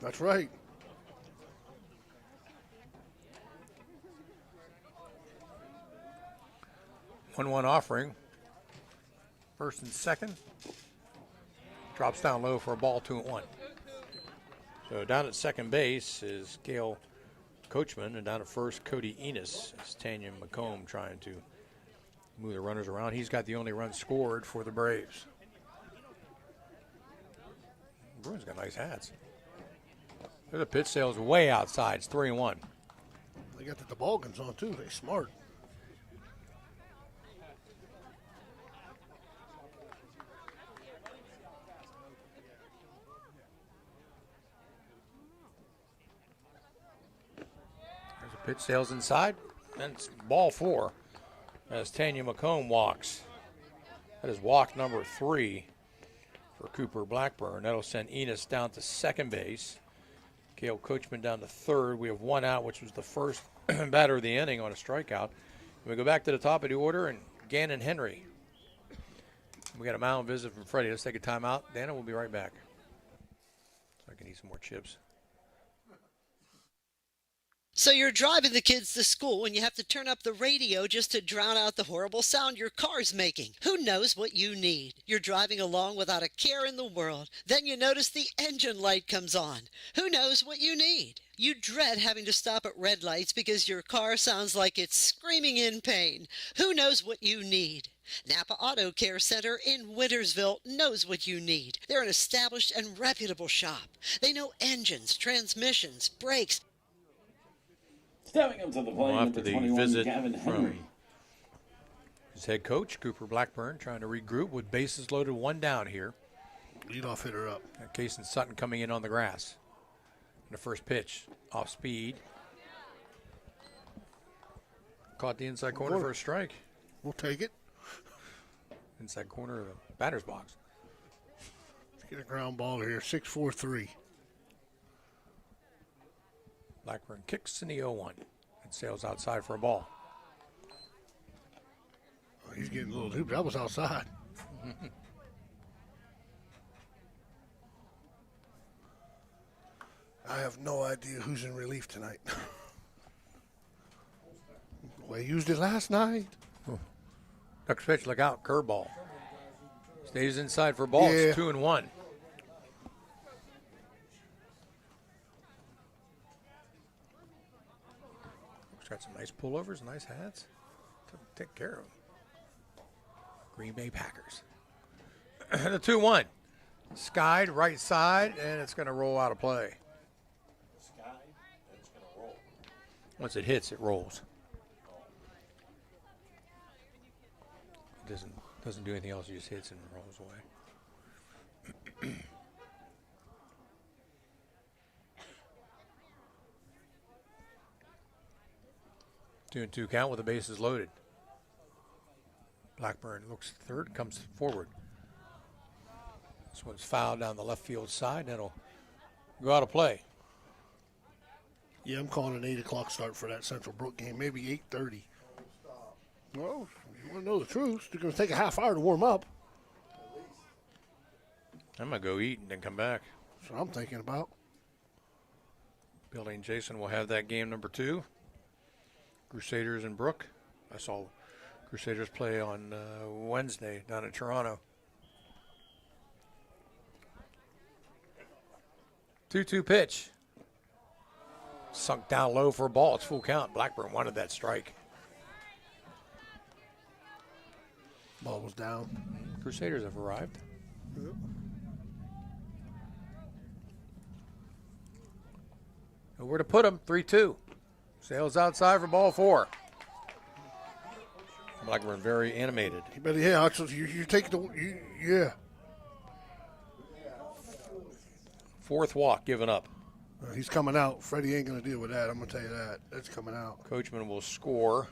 That's right. One offering. First and second. Drops down low for a ball, 2-1. So down at second base is Gail Coachman, and down at first, Cody Enos. It's Tanyan McComb trying to move the runners around. He's got the only run scored for the Braves. Bruins got nice hats. There's a pitch sails way outside. It's 3-1. They got the toboggans on, too. They're smart. There's a pitch sails inside, and it's ball 4 as Tanya McComb walks. That is walk number 3 for Cooper Blackburn. That'll send Enos down to second base. Gail Coachman down to third. We have 1 out, which was the first batter of the inning on a strikeout. And we go back to the top of the order, and Gannon Henry. We got a mound visit from Freddie. Let's take a timeout. Dana, we'll be right back. So I can eat some more chips. So you're driving the kids to school and you have to turn up the radio just to drown out the horrible sound your car's making. Who knows what you need? You're driving along without a care in the world. Then you notice the engine light comes on. Who knows what you need? You dread having to stop at red lights because your car sounds like it's screaming in pain. Who knows what you need? Napa Auto Care Center in Wintersville knows what you need. They're an established and reputable shop. They know engines, transmissions, brakes. Stepping up to the plate, After the 21, visit Gavin Henry. from his head coach, Cooper Blackburn, trying to regroup with bases loaded, 1 down here. Leadoff hitter up. Case and Sutton coming in on the grass. And the first pitch, off speed. Caught the inside corner for a strike. We'll take it. Inside corner of the batter's box. Let's get a ground ball here, 6-4-3. Blackburn kicks in the 0-1 and sails outside for a ball. Oh, he's getting a little hoop. That was outside. I have no idea who's in relief tonight. Well, he used it last night. Next pitch, look out, curveball. Stays inside for ball. Yeah. It's 2-1. He's got some nice pullovers, nice hats. Take care of them. Green Bay Packers. The 2-1. Skied right side, and it's going to roll out of play. Sky, it's going to roll. Once it hits, it rolls. It doesn't do anything else. It just hits and rolls away. 2-2 count with the bases loaded. Blackburn looks third, comes forward. This one's fouled down the left field side. That'll go out of play. Yeah, I'm calling an 8 o'clock start for that Central Brook game, maybe 8:30. Well, if you want to know the truth, you're going to take a half hour to warm up. I'm going to go eat and then come back. That's what I'm thinking about. Billy and Jason will have that game number 2. Crusaders and Brook. I saw Crusaders play on Wednesday down in Toronto. 2-2 pitch. Sunk down low for a ball. It's full count. Blackburn wanted that strike. Ball was down. Crusaders have arrived. Yep. Nowhere to put them. 3-2. Sails outside for ball 4. Blackburn very animated. But yeah, you take yeah. Fourth walk given up. He's coming out. Freddie ain't going to deal with that. I'm going to tell you that. That's coming out. Coachman will score.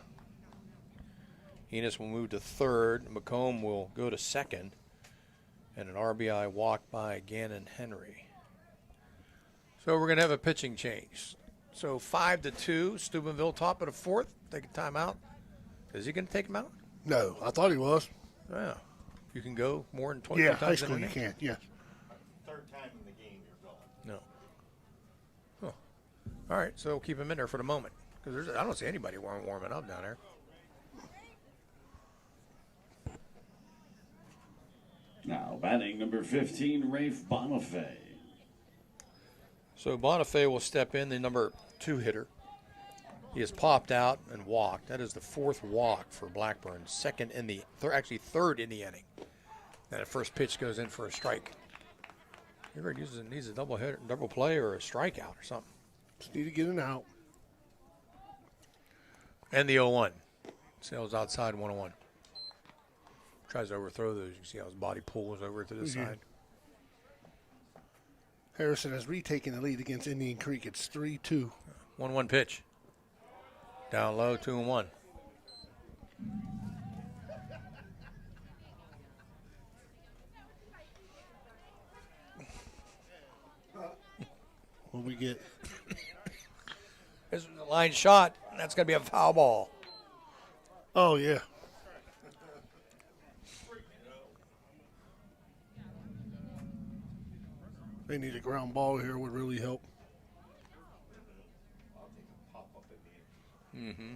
Enos will move to third. McComb will go to second. And an RBI walk by Gannon Henry. So we're going to have a pitching change. So 5-2. Steubenville top of the fourth. Take a timeout. Is he going to take him out? No, I thought he was. Yeah. You can go more than 20 Yeah, times high school in you an can. Yes. Third time in the game you're going. No. Oh. All right, so keep him in there for the moment. Because I don't see anybody warming up down there. Now batting number 15, Rafe Bonifay. So Bonifay will step in, the number 2 hitter. He has popped out and walked. That is the 4th walk for Blackburn. Second in the, third in the inning. That first pitch goes in for a strike. He ever needs a double hit, double play, or a strikeout or something. Just need to get an out. And the 0-1. Sails outside 1-1. Tries to overthrow those. You can see how his body pulls over to the side. Harrison has retaken the lead against Indian Creek. It's 3-2. 1-1 pitch. Down low, 2-1. What we get? This is a line shot. That's going to be a foul ball. Oh, yeah. They need a ground ball here. Would really help. Mm-hmm.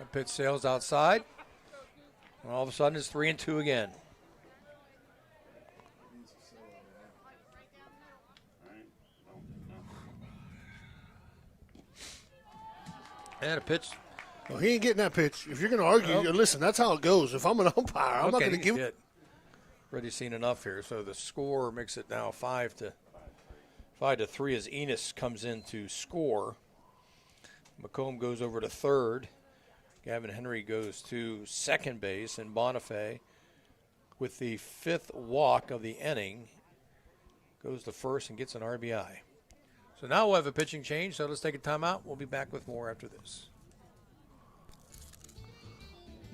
A pitch sails outside. And all of a sudden, it's 3-2 again. And a pitch. Well, he ain't getting that pitch. If you're going to argue, listen, that's how it goes. If I'm an umpire, I'm not going to give it. Already seen enough here. So the score makes it now 5-3 as Enos comes in to score. McComb goes over to third. Gavin Henry goes to second base, and Bonifay, with the 5th walk of the inning, goes to first and gets an RBI. So now we'll have a pitching change, so let's take a timeout. We'll be back with more after this.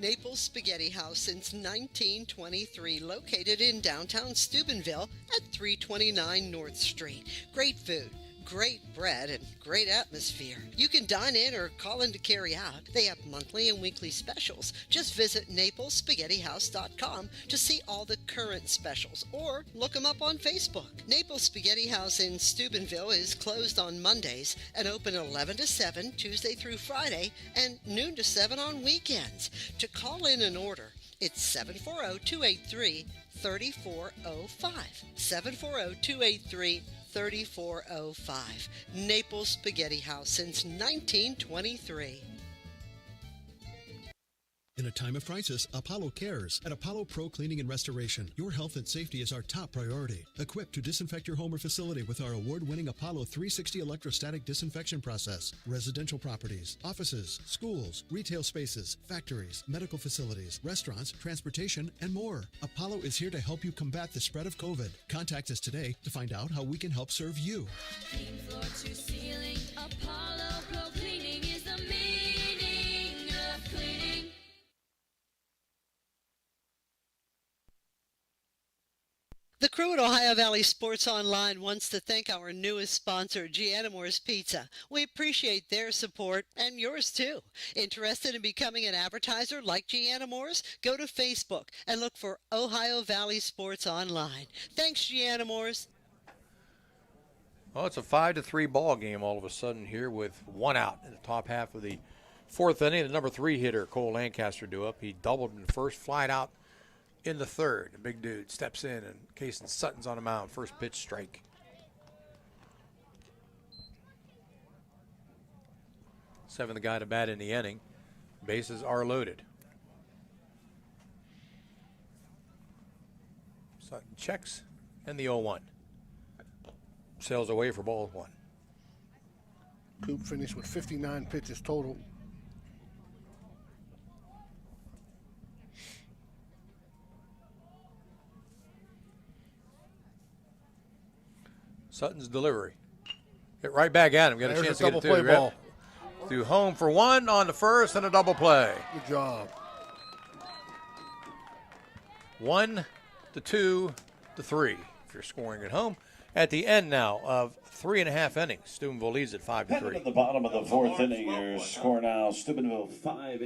Naples Spaghetti House since 1923, located in downtown Steubenville at 329 North Street. Great food, great bread and great atmosphere. You can dine in or call in to carry out. They have monthly and weekly specials. Just visit NaplesSpaghettiHouse.com to see all the current specials or look them up on Facebook. Naples Spaghetti House in Steubenville is closed on Mondays and open 11 to 7 Tuesday through Friday and noon to 7 on weekends. To call in and order, it's 740-283-3405. 740-283-3405. Naples Spaghetti House since 1923. In a time of crisis, Apollo cares. At Apollo Pro Cleaning and Restoration, your health and safety is our top priority. Equipped to disinfect your home or facility with our award-winning Apollo 360 electrostatic disinfection process. Residential properties, offices, schools, retail spaces, factories, medical facilities, restaurants, transportation, and more. Apollo is here to help you combat the spread of COVID. Contact us today to find out how we can help serve you. Clean floor to ceiling, Apollo Pro Cleaning is the meaning of cleaning. The crew at Ohio Valley Sports Online wants to thank our newest sponsor, Giannamore's Pizza. We appreciate their support and yours too. Interested in becoming an advertiser like Giannamore's? Go to Facebook and look for Ohio Valley Sports Online. Thanks, Giannamore's. Well, it's a 5-3 ball game all of a sudden here with one out in the top half of the fourth inning. The number 3 hitter, Cole Lancaster, due up. He doubled in the first, flied out in the third. The big dude steps in, and Cason Sutton's on the mound. First pitch, strike. Seventh guy to bat in the inning. Bases are loaded. Sutton checks, and the 0-1. Sails away for ball 1. Coop finished with 59 pitches total. Sutton's delivery. Hit right back at him. Got a There's chance a to double get it play too. ball. Through home for 1 on the first and a double play. Good job. 1 to 2 to 3. If you're scoring at home. At the end now of 3.5 innings, Steubenville leads at 5-3. At the bottom of the fourth inning, your score now, Steubenville 5.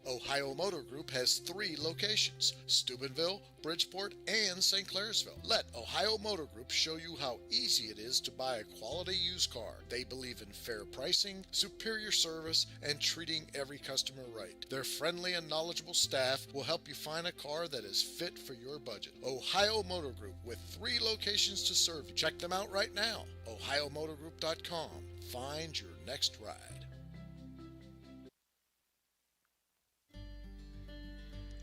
Ohio Motor Group has 3 locations, Steubenville, Bridgeport, and St. Clairsville. Let Ohio Motor Group show you how easy it is to buy a quality used car. They believe in fair pricing, superior service, and treating every customer right. Their friendly and knowledgeable staff will help you find a car that is fit for your budget. Ohio Motor Group, with 3 locations to serve you. Check them out right now, ohiomotorgroup.com. Find your next ride.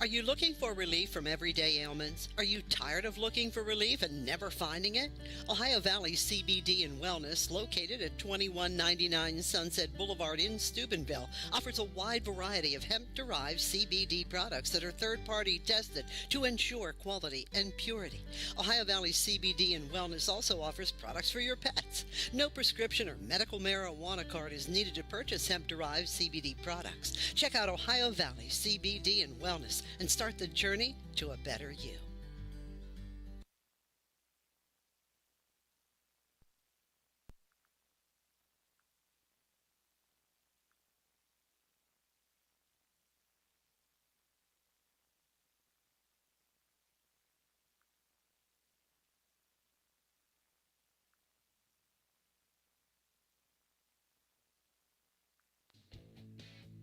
Are you looking for relief from everyday ailments? Are you tired of looking for relief and never finding it? Ohio Valley CBD and Wellness, located at 2199 Sunset Boulevard in Steubenville, offers a wide variety of hemp-derived CBD products that are third-party tested to ensure quality and purity. Ohio Valley CBD and Wellness also offers products for your pets. No prescription or medical marijuana card is needed to purchase hemp-derived CBD products. Check out Ohio Valley CBD and Wellness and start the journey to a better you.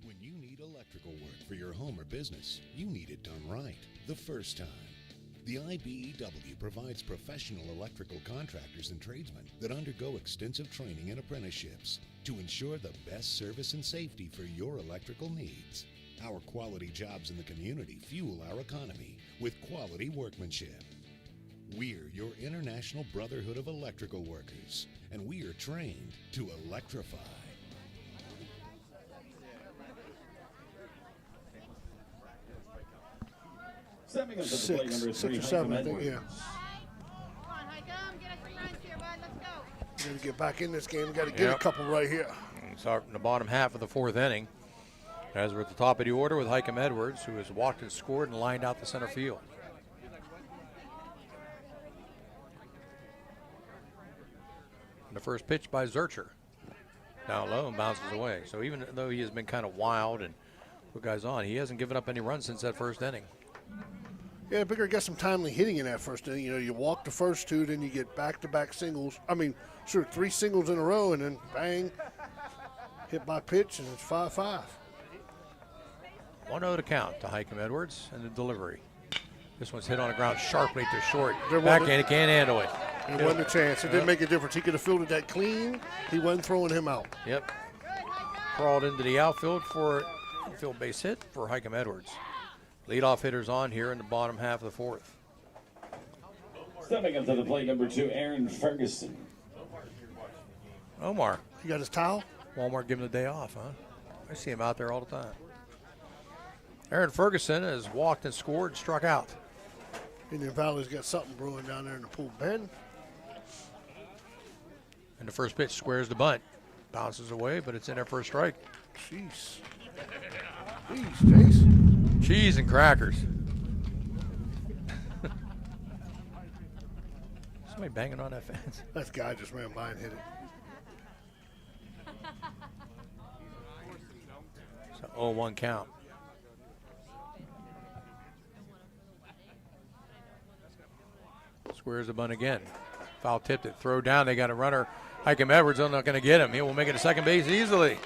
When you need electrical work for your home or business, you need it done right the first time. The IBEW provides professional electrical contractors and tradesmen that undergo extensive training and apprenticeships to ensure the best service and safety for your electrical needs. Our quality jobs in the community fuel our economy with quality workmanship. We're your International Brotherhood of Electrical Workers, and we are trained to electrify. Stepping up to the plate, number 3, 6 or 7, I think, Edwards. yeah. Come on, Highcomb, get us some runs here, bud. Let's go. Got to get back in this game. Got to get a couple right here. Start in the bottom half of the fourth inning. As we're at the top of the order with Highcomb Edwards, who has walked and scored and lined out the center field. And the first pitch by Zurcher. Down low and bounces away. So even though he has been kind of wild and put guys on, he hasn't given up any runs since that first inning. Yeah, Bigger got some timely hitting in that first inning. You know, you walk the first two, then you get back-to-back singles. I mean, sure, 3 singles in a row, and then bang, hit by pitch, and it's 5-5. 1-0 to count to Hikem Edwards and the delivery. This one's hit on the ground sharply to short. There Backhand, wasn't- he can't handle it. It wasn't a chance. It didn't make a difference. He could have fielded that clean. He wasn't throwing him out. Yep. Crawled into the outfield for infield base hit for Hikem Edwards. Leadoff hitters on here in the bottom half of the fourth. Stepping up to the plate, number 2, Aaron Ferguson. Omar. He got his towel? Walmart giving the day off, huh? I see him out there all the time. Aaron Ferguson has walked and scored, struck out. Indian Valley's got something brewing down there in the pool bend. And the first pitch squares the bunt. Bounces away, but it's in there for a strike. Jeez. Jeez, Jace. Cheese and crackers. Somebody banging on that fence. That guy just ran by and hit it. So 0-1 count. Squares the bunt again. Foul tipped it. Throw down. They got a runner. Hikem Edwards. They're not going to get him. He will make it to second base easily.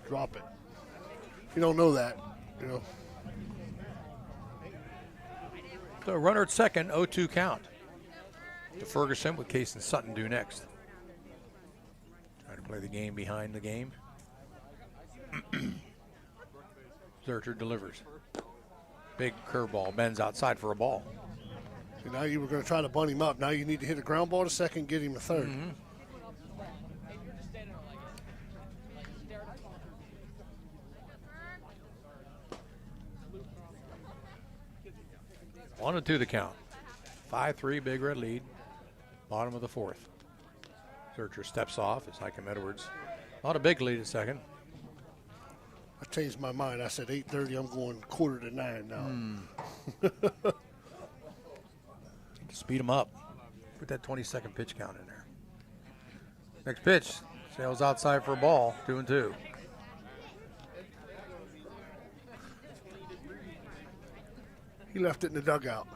Drop it. You don't know that, you know. So runner at second, 0-2 count. To Ferguson with Case and Sutton due next. Trying to play the game behind the game. Zurcher delivers. Big curveball, bends outside for a ball. So now you were going to try to bunt him up. Now you need to hit a ground ball to second, get him to third. Mm-hmm. 1-2 the count. 5-3 Big Red lead. Bottom of the fourth. Zurcher steps off as Hikem Edwards. Not a big lead at second. I changed my mind. I said 8:30. I'm going 8:45 now. Speed him up. Put that 20-second pitch count in there. Next pitch. Sails outside for a ball. 2-2. He left it in the dugout.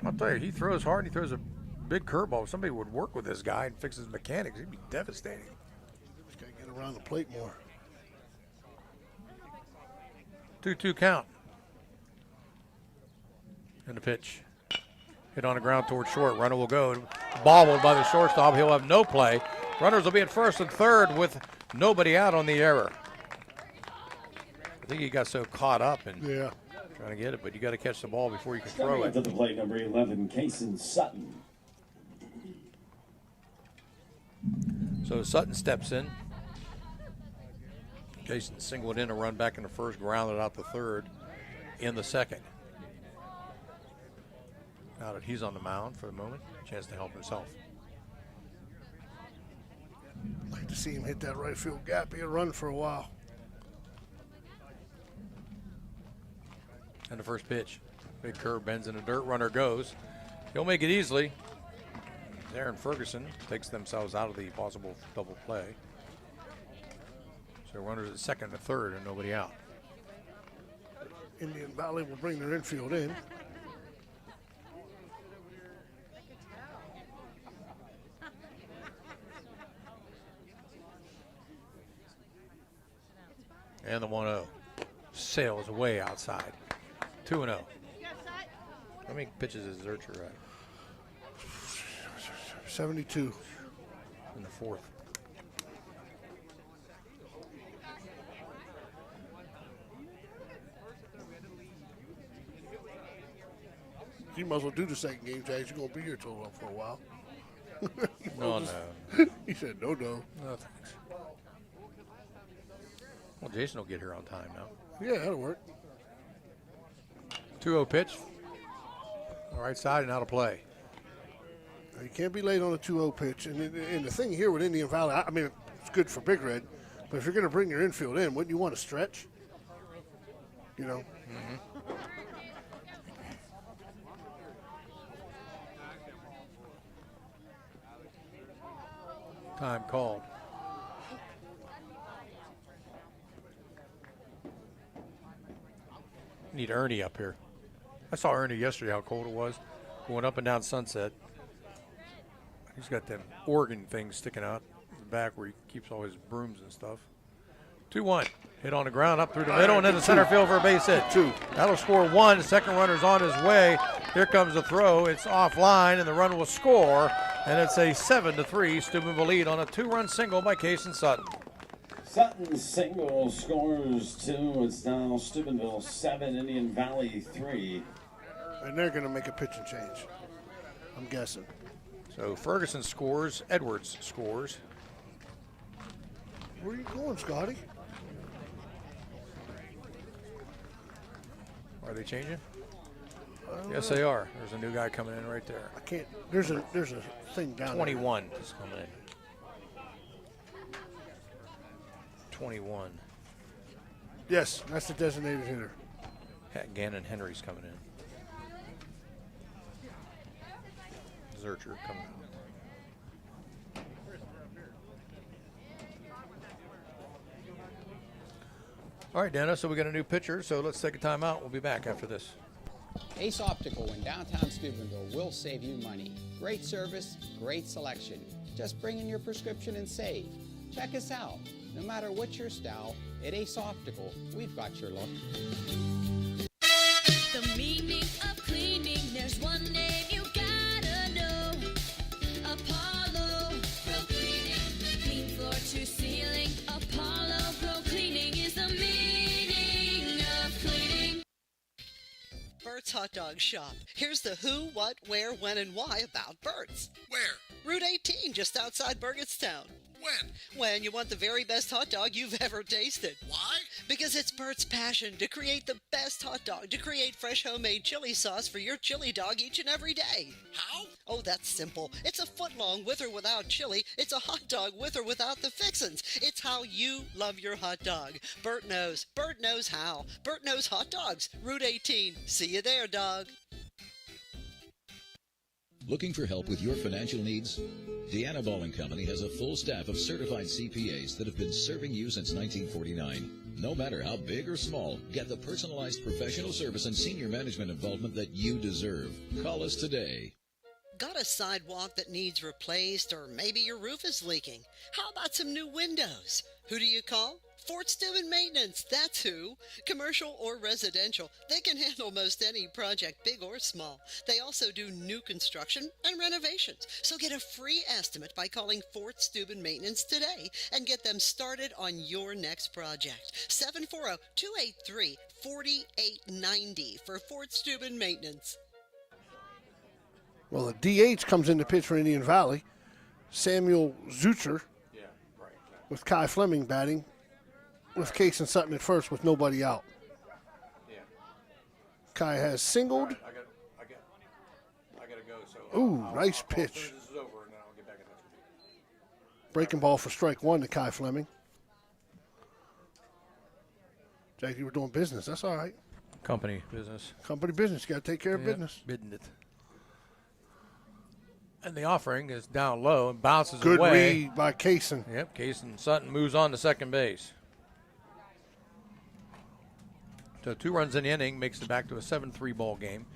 I'll tell you, he throws hard. He throws a big curveball. If somebody would work with this guy and fix his mechanics, he'd be devastating. Just got to get around the plate more. 2-2 count. And the pitch. Hit on the ground towards short. Runner will go. Bobbled by the shortstop. He'll have no play. Runners will be at first and third with nobody out on the error. I think he got so caught up and trying to get it, but you got to catch the ball before you can throw Stepping it. up to the plate, number 11, Kason Sutton. So Sutton steps in. Jason singled in a run back in the first, grounded out the third in the second. Now that he's on the mound for the moment, chance to help himself. Like to see him hit that right field gap. He'll run for a while. And the first pitch. Big curve bends in the dirt. Runner goes. He'll make it easily. Aaron Ferguson takes themselves out of the possible double play. So runners at second and third and nobody out. Indian Valley will bring their infield in. And the 1-0. Sails away outside. 2-0. How many pitches is Zurcher at? 72. In the fourth. You might as well do the second game, Jags. You're going to be here for a while. No. He said, no. No, thanks. Well, Jason will get here on time now. Yeah, that'll work. 2-0 pitch. Right side and out of play. You can't be late on a 2-0 pitch. And the thing here with Indian Valley, I mean, it's good for Big Red, but if you're going to bring your infield in, wouldn't you want to stretch? you know. Time called. Need Ernie up here. I saw Ernie yesterday, how cold it was, going up and down Sunset. He's got them organ things sticking out in the back where he keeps all his brooms and stuff. 2-1. Hit on the ground, up through the middle, and into center field for a base hit. 2. That'll score 1. The second runner's on his way. Here comes the throw. It's offline, and the run will score. And it's a 7-3 Steubenville lead on a 2-run single by Kason Sutton. Sutton single scores 2. It's now Steubenville 7, Indian Valley 3. And they're going to make a pitching change, I'm guessing. So Ferguson scores. Edwards scores. Where are you going, Scotty? Are they changing? Yes, they are. There's a new guy coming in right there. I can't. There's a thing down 21 is coming in. 21. Yes, that's the designated hitter. Gannon Henry's coming in. Zurcher coming out. All right, Dennis, so we got a new pitcher, so let's take a timeout. We'll be back after this. Ace Optical in downtown Steubenville will save you money. Great service, great selection. Just bring in your prescription and save. Check us out. No matter what your style, at Ace Optical, we've got your look. The meaning of cleaning, there's one name you gotta know. Apollo Pro Cleaning. Clean floor to ceiling. Apollo Pro Cleaning is the meaning of cleaning. Bert's Hot Dog Shop. Here's the who, what, where, when, and why about Bert's. Where? Route 18, just outside Burgettstown. When? When you want the very best hot dog you've ever tasted. Why? Because it's Bert's passion to create the best hot dog, to create fresh homemade chili sauce for your chili dog each and every day. How? Oh, that's simple. It's a foot long with or without chili. It's a hot dog with or without the fixins. It's how you love your hot dog. Bert knows. Bert knows how. Bert knows hot dogs. Route 18. See you there, dog. Looking for help with your financial needs? Deanna Ball & Company has a full staff of certified CPAs that have been serving you since 1949. No matter how big or small, get the personalized professional service and senior management involvement that you deserve. Call us today. Got a sidewalk that needs replaced, or maybe your roof is leaking? How about some new windows? Who do you call? Fort Steuben Maintenance, that's who. Commercial or residential, they can handle most any project, big or small. They also do new construction and renovations. So get a free estimate by calling Fort Steuben Maintenance today and get them started on your next project. 740-283-4890 for Fort Steuben Maintenance. Well, the DH comes in to pitch for Indian Valley. Samuel Zutcher with Kai Fleming batting, with Case and Sutton at first with nobody out. Kai has singled. I gotta go. So Ooh, nice pitch. This is over, and then I'll get back in touch with you. Breaking ball for strike one to Kai Fleming. Jack, you were doing business. That's all right. Company business. Company business. You got to take care of business. Business. And the offering is down low and bounces Good away. read by Kaysen. Yep, Kaysen Sutton moves on to second base. So 2 runs in the inning makes it back to a 7-3 ball game.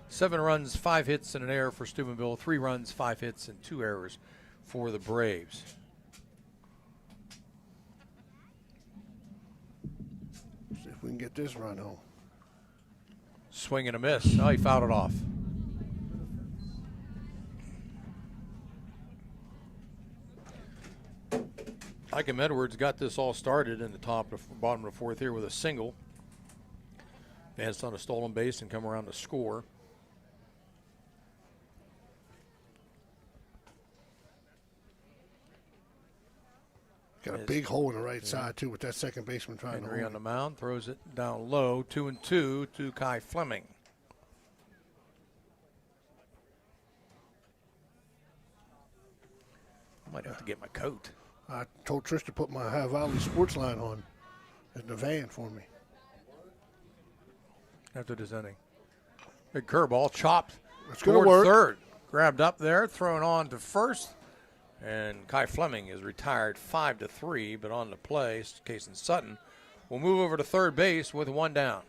7 runs, 5 hits, and an error for Steubenville. 3 runs, 5 hits, and 2 errors for the Braves. See if we can get this run home. Swing and a miss. Oh, he fouled it off. Ikem Edwards got this all started in the bottom of the 4th here with a single. Advanced on a stolen base and come around to score. Got a big hole in the right side, too, with that second baseman trying Henry to on hold the it. mound, throws it down low, 2-2 to Kai Fleming. I might have to get my coat. I told Trish to put my High Valley Sports line on in the van for me. after this inning. Big curveball chopped It's gonna toward work. third. Grabbed up there, thrown on to first. And Kai Fleming is retired 5-3, but on the play, Kason Sutton will move over to third base with one down.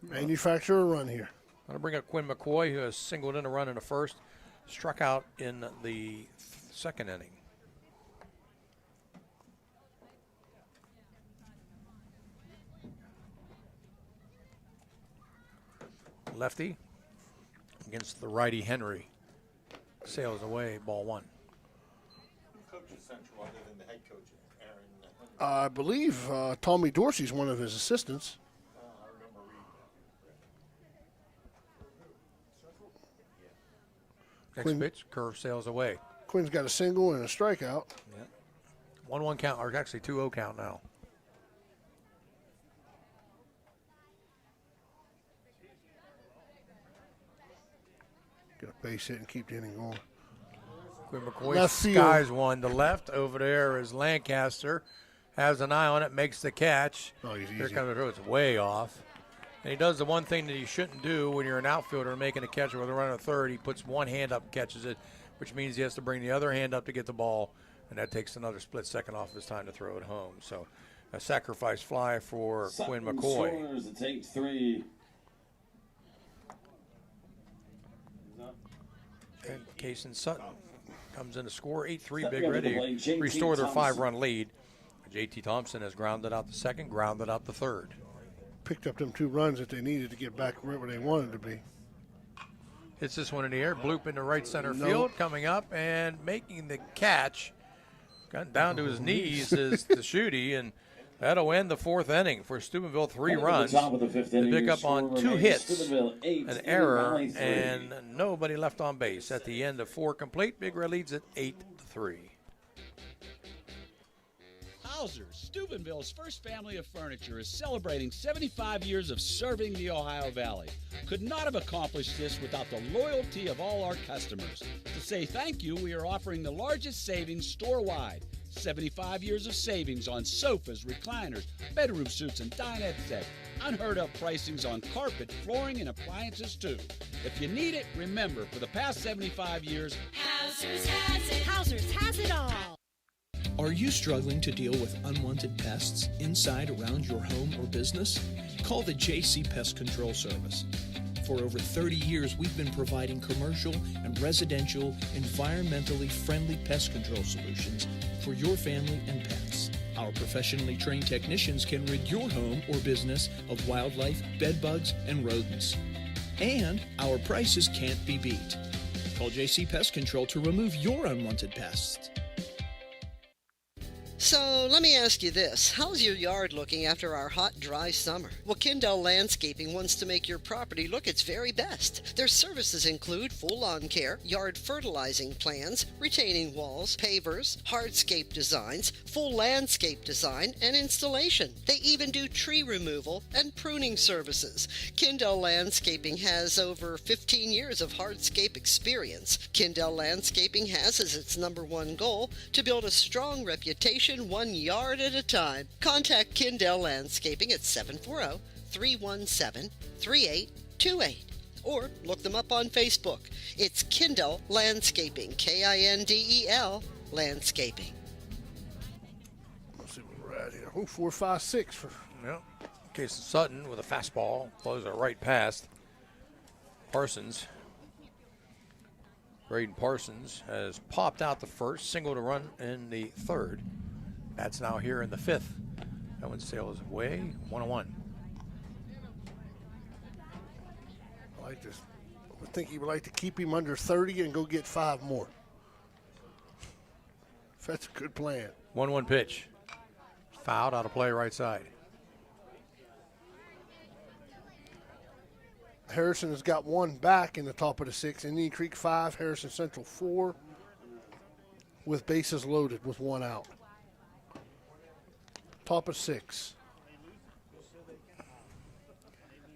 Manufacture a run here. I'm going to bring up Quinn McCoy, who has singled in a run in the first, struck out in the second inning. Lefty against the righty Henry. Sails away, ball one. Who coaches Central other than the head coach, Aaron? I believe Tommy Dorsey's one of his assistants. I remember reading Next Quinn- pitch, curve sails away. Quinn's got a single and a strikeout. 1-1 count, or actually 2-0 count now. Get a base hit and keep the inning going. Quinn McCoy Left field. skies one to left. Over there is Lancaster. Has an eye on it, makes the catch. Oh, he's Here easy. comes the throw. It's way off. And he does the one thing that he shouldn't do when you're an outfielder making a catch with a runner at third. He puts one hand up and catches it, which means he has to bring the other hand up to get the ball, and that takes another split second off his time to throw it home. So a sacrifice fly for Quinn Sutton McCoy. scores at 8-3. And Kason Sutton comes in to score 8-3 Stepping Big up to the Ready. plate, JT Restore their Thompson. 5-run lead. JT Thompson has grounded out the second, grounded out the third. Picked up them 2 runs that they needed to get back right where they wanted to be. Hits this one in the air, bloop into right center No. field, coming up and making the catch. Got down to his knees is the shooty, and that'll end the fourth inning for Steubenville. 3 Coming to the runs. top of the fifth They inning, pick your up on score 2 remains hits, Steubenville 8, an Indian error, Valley 3. and nobody left on base. At the end of 4 complete, Big Red leads at 8-3. Hauser's, Steubenville's first family of furniture, is celebrating 75 years of serving the Ohio Valley. Could not have accomplished this without the loyalty of all our customers. To say thank you, we are offering the largest savings store-wide. 75 years of savings on sofas, recliners, bedroom suites, and dinette sets. Unheard of pricings on carpet, flooring, and appliances too. If you need it, remember, for the past 75 years, Hauser's has it. Hauser's has it all. Are you struggling to deal with unwanted pests inside, around your home or business? Call the JC Pest Control Service. For over 30 years, we've been providing commercial and residential, environmentally friendly pest control solutions for your family and pets. Our professionally trained technicians can rid your home or business of wildlife, bedbugs, and rodents. And our prices can't be beat. Call JC Pest Control to remove your unwanted pests. So let me ask you this. How's your yard looking after our hot, dry summer? Well, Kindell Landscaping wants to make your property look its very best. Their services include full lawn care, yard fertilizing plans, retaining walls, pavers, hardscape designs, full landscape design, and installation. They even do tree removal and pruning services. Kindell Landscaping has over 15 years of hardscape experience. Kindell Landscaping has as its #1 goal to build a strong reputation 1 yard at a time. Contact Kindell Landscaping at 740-317-3828 or look them up on Facebook. It's Kindell Landscaping, Kindel Landscaping. Let's see where we're at here. 4, 5, 6 for Yep. Kason Sutton with a fastball, throws it right past Parsons. Braden Parsons has popped out the first, single to run in the third. That's now here in the fifth. That one sails away, 1-1. I like this. I think he would like to keep him under 30 and go get 5 more. That's a good plan. 1-1 pitch. Fouled out of play right side. Harrison has got 1 back in the top of the 6. Indian Creek 5, Harrison Central 4, with bases loaded with 1 out. Top of 6.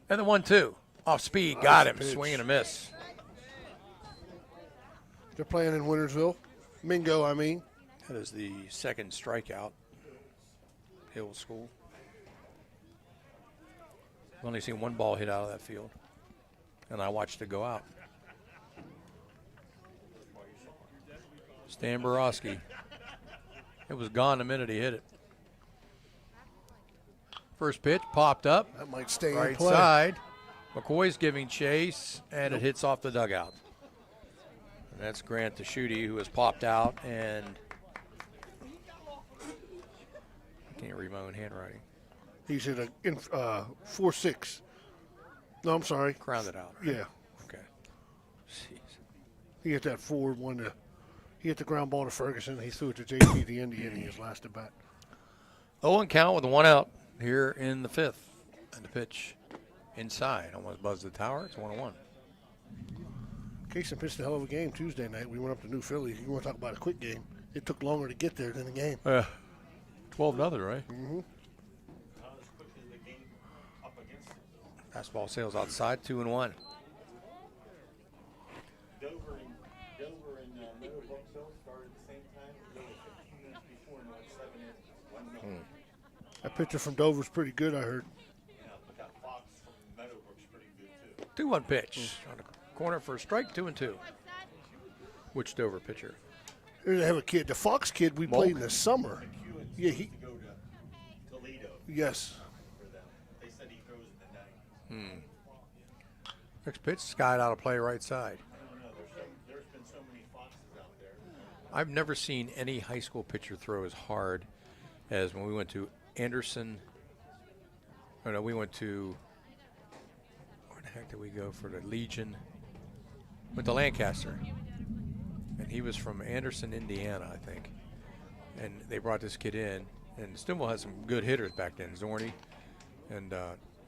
And the 1-2. Off speed, got him. Swing and a miss. They're playing in Wintersville. Mingo, I mean. That is the second strikeout. Hill School. I've only seen one ball hit out of that field, and I watched it go out. Stan Borowski. It was gone the minute he hit it. First pitch popped up. That might stay in right play. side. McCoy's giving chase, and it hits off the dugout. And that's Grant Taschuti, who has popped out, and I can't read my own handwriting. He's hit a 4-6. No, I'm sorry. Grounded out. Yeah. Okay. Jeez. He hit that forward one. He hit the ground ball to Ferguson. He threw it to JT at the end of the inning, his last at bat. 0-1 count with a 1 out here in the 5th. And the pitch inside. Almost buzzed the tower. It's 1-1. Kaysen pitched a hell of a game Tuesday night. We went up to New Philly. You want to talk about a quick game. It took longer to get there than the game. 12-0, right? Mm-hmm. Fastball sails outside, 2-1. Dover and OVSO started at the same time. They were 15 minutes before and went 7 in. That pitcher from Dover's pretty good, I heard. Yeah, but that Fox from Meadowbrook's pretty good too. 2-1 pitch. On the corner for a strike, 2-2. Which Dover pitcher? Here they have a kid. The Fox kid we played in the summer. Yeah, he. To go to Toledo. Yes. For them. They said he throws in the night. Next pitch, skied out of play right side. I don't know. There's been so many Foxes out there. I've never seen any high school pitcher throw as hard as when we went to Anderson. Oh no, we went to, where the heck did we go for the Legion? Went to Lancaster. And he was from Anderson, Indiana, I think. And they brought this kid in. And Stimwell had some good hitters back then. Zorney and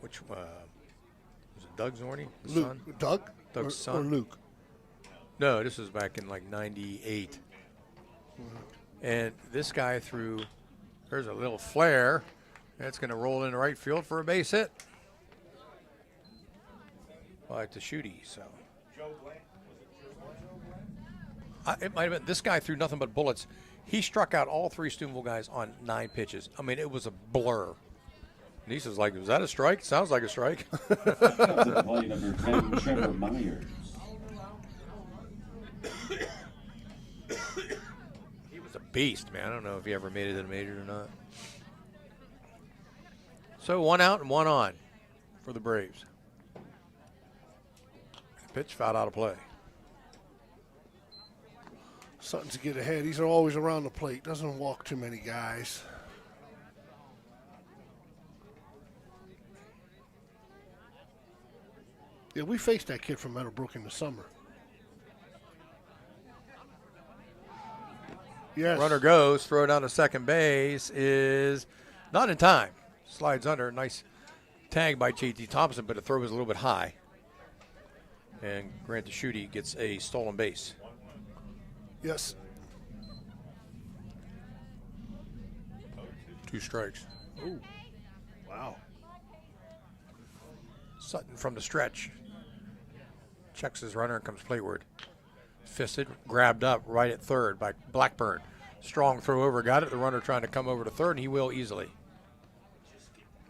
was it Doug Zorney? The Luke. son? Doug? Doug's or son. Luke? No, this was back in like 98. And this guy threw, there's a little flare. That's going to roll into right field for a base hit. By Taschuti, so. Joe Blank. Was it Joe Blank? It might have been, this guy threw nothing but bullets. He struck out all 3 Steubenville guys on 9 pitches. I mean, it was a blur. And he says, like, was that a strike? Sounds like a strike. To play number 10, Trevor Myers. He was a beast, man. I don't know if he ever made it in a major or not. So 1 out and 1 on for the Braves. Pitch fouled out of play. Something to get ahead. These are always around the plate. Doesn't walk too many guys. Yeah, we faced that kid from Meadowbrook in the summer. Yes. Runner goes, throw down to second base is not in time. Slides under. Nice tag by J.T. Thompson, but the throw was a little bit high. And Grant Taschuti gets a stolen base. Yes. 2 strikes. Ooh. Wow. Sutton from the stretch. Checks his runner and comes plateward. Fisted, grabbed up right at third by Blackburn. Strong throw over, got it. The runner trying to come over to third, and he will easily.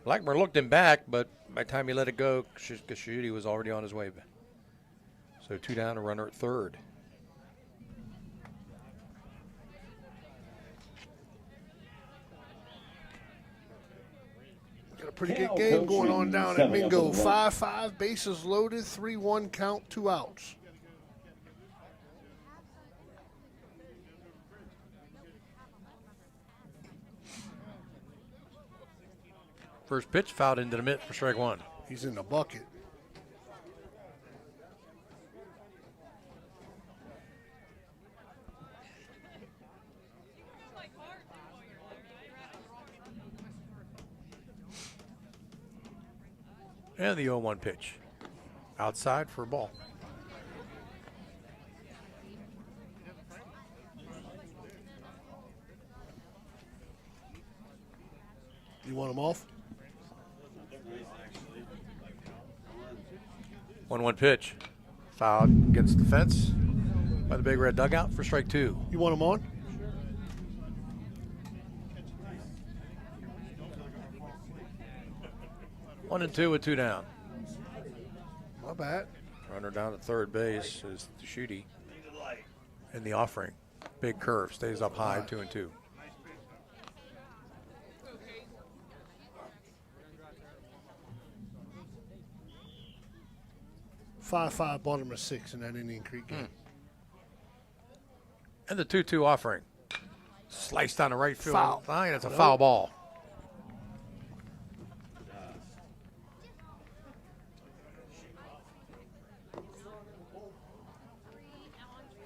Blackburn looked him back, but by the time he let it go, Taschuti was already on his way. So 2 down, a runner at third. Got a pretty good game going on down at Mingo. 5-5, bases loaded, 3-1 count, 2 outs. First pitch fouled into the mitt for strike 1. He's in the bucket. And the 0-1 pitch. Outside for a ball. You want him off? 1-1 pitch. Fouled against the fence by the Big Red dugout for strike 2. You want him on? 1-2 with 2 down. My bad. Runner down at third base is Shooty. In the offering. Big curve. Stays up high, 2-2. Five, Baltimore 6 in that Indian Creek game. And the 2-2 offering. Sliced down the right field Foul. line. It's a foul ball.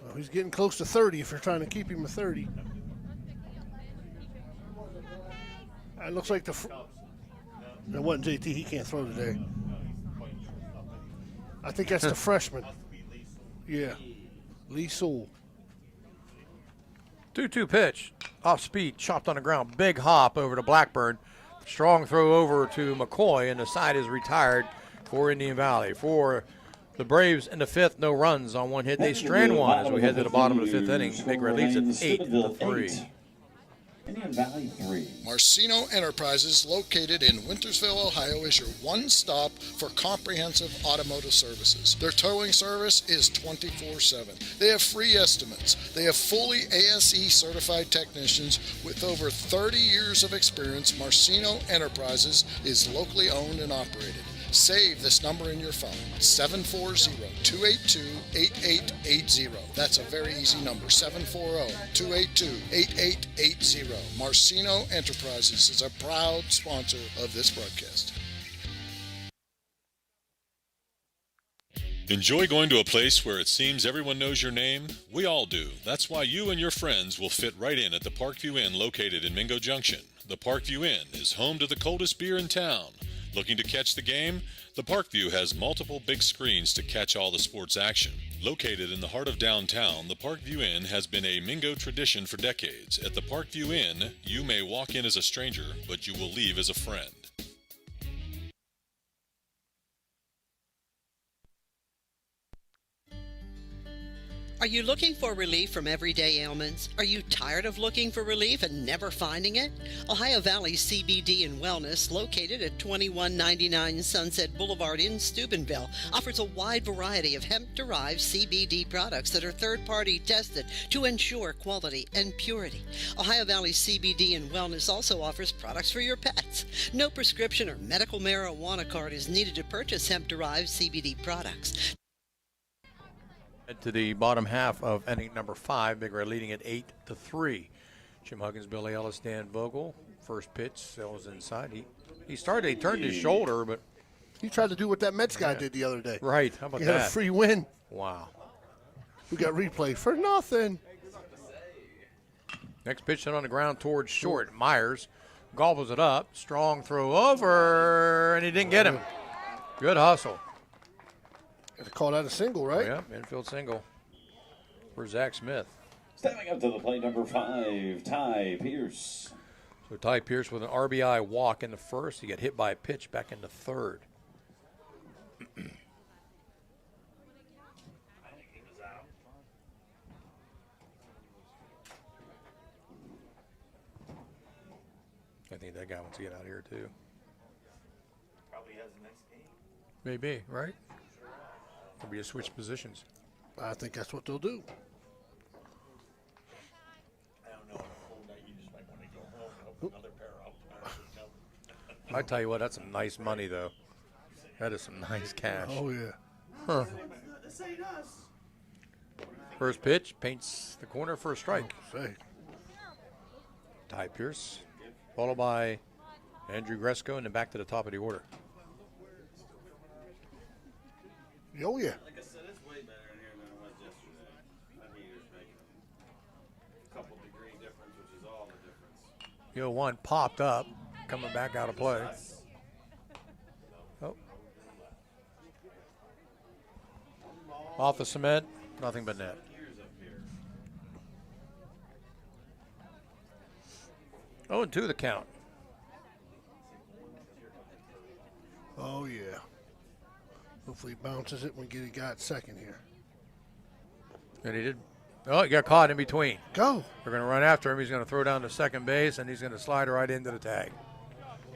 Well, he's getting close to 30 if you're trying to keep him at 30. It looks like it wasn't JT. He can't throw today. I think that's the freshman. Yeah. Lee Sewell. 2-2 pitch. Off speed. Chopped on the ground. Big hop over to Blackburn. Strong throw over to McCoy. And the side is retired for Indian Valley. For the Braves in the fifth, no runs on one hit. They strand one as we head to the bottom of the fifth inning. Big red leads at 8-3. Indian Valley 3. Marcino Enterprises, located in Wintersville, Ohio, is your one-stop for comprehensive automotive services. Their towing service is 24/7. They have free estimates. They have fully ASE certified technicians with over 30 years of experience. Marcino Enterprises is locally owned and operated. Save this number in your phone, 740-282-8880. That's a very easy number, 740-282-8880. Marcino Enterprises is a proud sponsor of this broadcast. Enjoy going to a place where it seems everyone knows your name? We all do. That's why you and your friends will fit right in at the Parkview Inn located in Mingo Junction. The Parkview Inn is home to the coldest beer in town. Looking to catch the game? The Parkview has multiple big screens to catch all the sports action. Located in the heart of downtown, the Parkview Inn has been a Mingo tradition for decades. At the Parkview Inn, you may walk in as a stranger, but you will leave as a friend. Are you looking for relief from everyday ailments? Are you tired of looking for relief and never finding it? Ohio Valley CBD and Wellness, located at 2199 Sunset Boulevard in Steubenville, offers a wide variety of hemp-derived CBD products that are third-party tested to ensure quality and purity. Ohio Valley CBD and Wellness also offers products for your pets. No prescription or medical marijuana card is needed to purchase hemp-derived CBD products. To the bottom half of inning number 5. Big Red leading at 8-3. Jim Huggins, Billy Ellis, Dan Vogel. First pitch, Sells inside. He turned his shoulder, but he tried to do what that Mets guy did the other day. Right. How about he that? Had a free win. Wow. We got replay for nothing. Next pitch on the ground towards short. Myers gobbles it up. Strong throw over, and he didn't get him. Good hustle. They call that a single, right? Yeah, infield single for Zach Smith. Stepping up to the plate, number 5, Ty Pierce. So Ty Pierce with an RBI walk in the first. He got hit by a pitch back in the third. I think that guy wants to get out of here too. Probably has the next game. Maybe, right? Maybe you switch positions. I think that's what they'll do. I don't know. On a cold night, you just might want to go home and open another pair up. I tell you what, that's some nice money, though. That is some nice cash. Oh, yeah. Huh. First pitch, paints the corner for a strike. Ty Pierce, followed by Andrew Gresko, and then back to the top of the order. Oh, yeah. Like I said, it's way better in here than it was yesterday. I mean, it's making a couple degree difference, which is all the difference. One popped up, coming back out of play. Oh. Off the cement, nothing but net. 0-2 the count. Oh, yeah. Hopefully he bounces it when he got second here. And he did. Oh, he got caught in between. Go. They're going to run after him. He's going to throw down to second base, and he's going to slide right into the tag.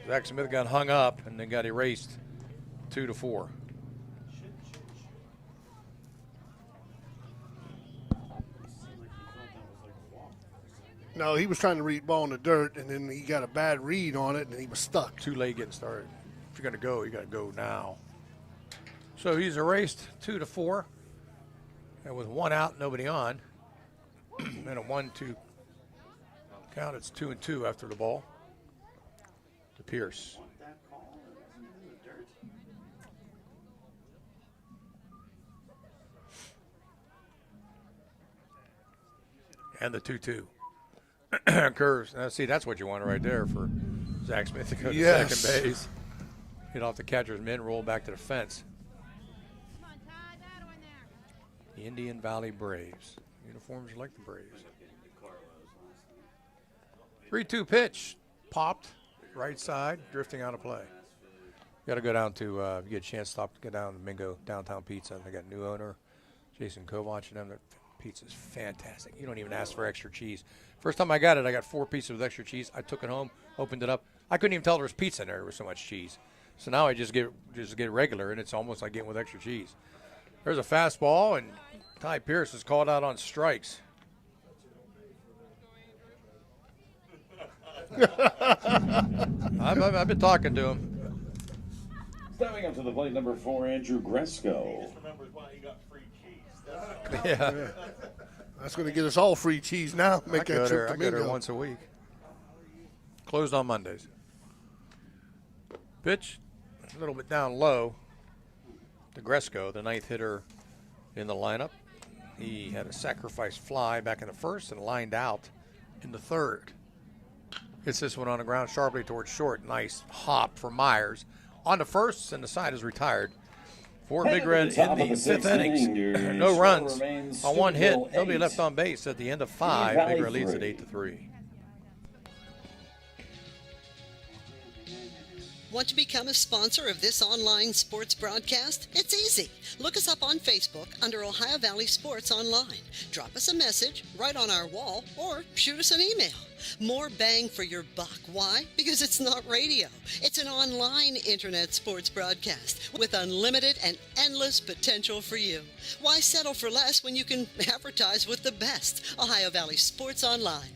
Zach Smith got hung up and then got erased 2-4. No, he was trying to read ball in the dirt, and then he got a bad read on it, and he was stuck. Too late getting started. If you're going to go, you got to go now. So he's erased 2-4. And with one out, nobody on. And a 1-2 count. It's 2-2 after the ball to Pierce. And the 2-2. Curves. Now, see, that's what you want right there for Zach Smith to go to second base. Hit off the catcher's mitt, roll back to the fence. The Indian Valley Braves. Uniforms are like the Braves. 3-2 pitch. Popped. Right side. Drifting out of play. You got to go down to, if you get a chance, stop to go down to Mingo Downtown Pizza. They got a new owner, Jason Kovach, and them. Their pizza's fantastic. You don't even ask for extra cheese. First time I got it, I got 4 pieces with extra cheese. I took it home, opened it up. I couldn't even tell there was pizza in there. There was so much cheese. So now I just get regular, and it's almost like getting with extra cheese. There's a fastball, and Ty Pierce is called out on strikes. I've been talking to him. Stepping up to the plate, number 4, Andrew Gresco. Yeah. That's going to get us all free cheese now. Make that trip to I go there Mingo. once a week. Closed on Mondays. Pitch, a little bit down low to Gresco, the 9th hitter in the lineup. He had a sacrifice fly back in the first and lined out in the third. Hits this one on the ground sharply towards short. Nice hop for Myers. On the first, and the side is retired. For Big Red in the 5th inning. No runs on one hit. Nobody left on base at the end of 5. Big Red leads at 8-3. Want to become a sponsor of this online sports broadcast? It's easy. Look us up on Facebook under Ohio Valley Sports Online. Drop us a message right on our wall or shoot us an email. More bang for your buck. Why? Because it's not radio. It's an online internet sports broadcast with unlimited and endless potential for you. Why settle for less when you can advertise with the best? Ohio Valley Sports Online.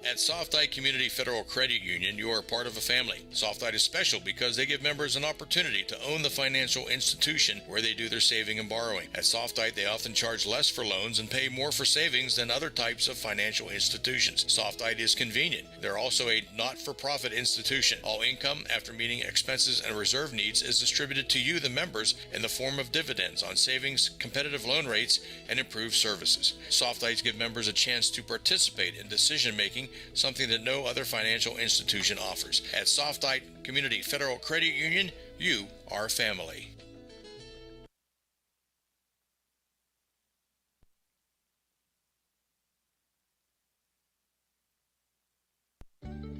At Softite Community Federal Credit Union, you are part of a family. Softite is special because they give members an opportunity to own the financial institution where they do their saving and borrowing. At Softite, they often charge less for loans and pay more for savings than other types of financial institutions. Softite is convenient. They're also a not-for-profit institution. All income, after meeting expenses and reserve needs, is distributed to you, the members, in the form of dividends on savings, competitive loan rates, and improved services. Softites give members a chance to participate in decision-making, something that no other financial institution offers. At Softite Community Federal Credit Union, you are family.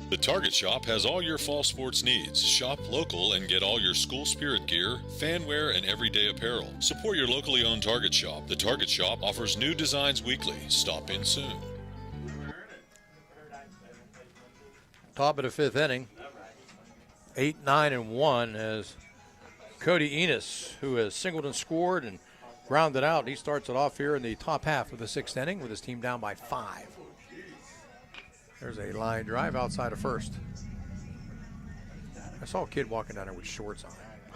The Target Shop has all your fall sports needs. Shop local and get all your school spirit gear, fan wear, and everyday apparel. Support your locally owned Target Shop. The Target Shop offers new designs weekly. Stop in soon. Top of the 5th inning. 8-9-1 as Cody Enos, who has singled and scored and grounded out. He starts it off here in the top half of the 6th inning with his team down by 5. There's a line drive outside of first. I saw a kid walking down there with shorts on.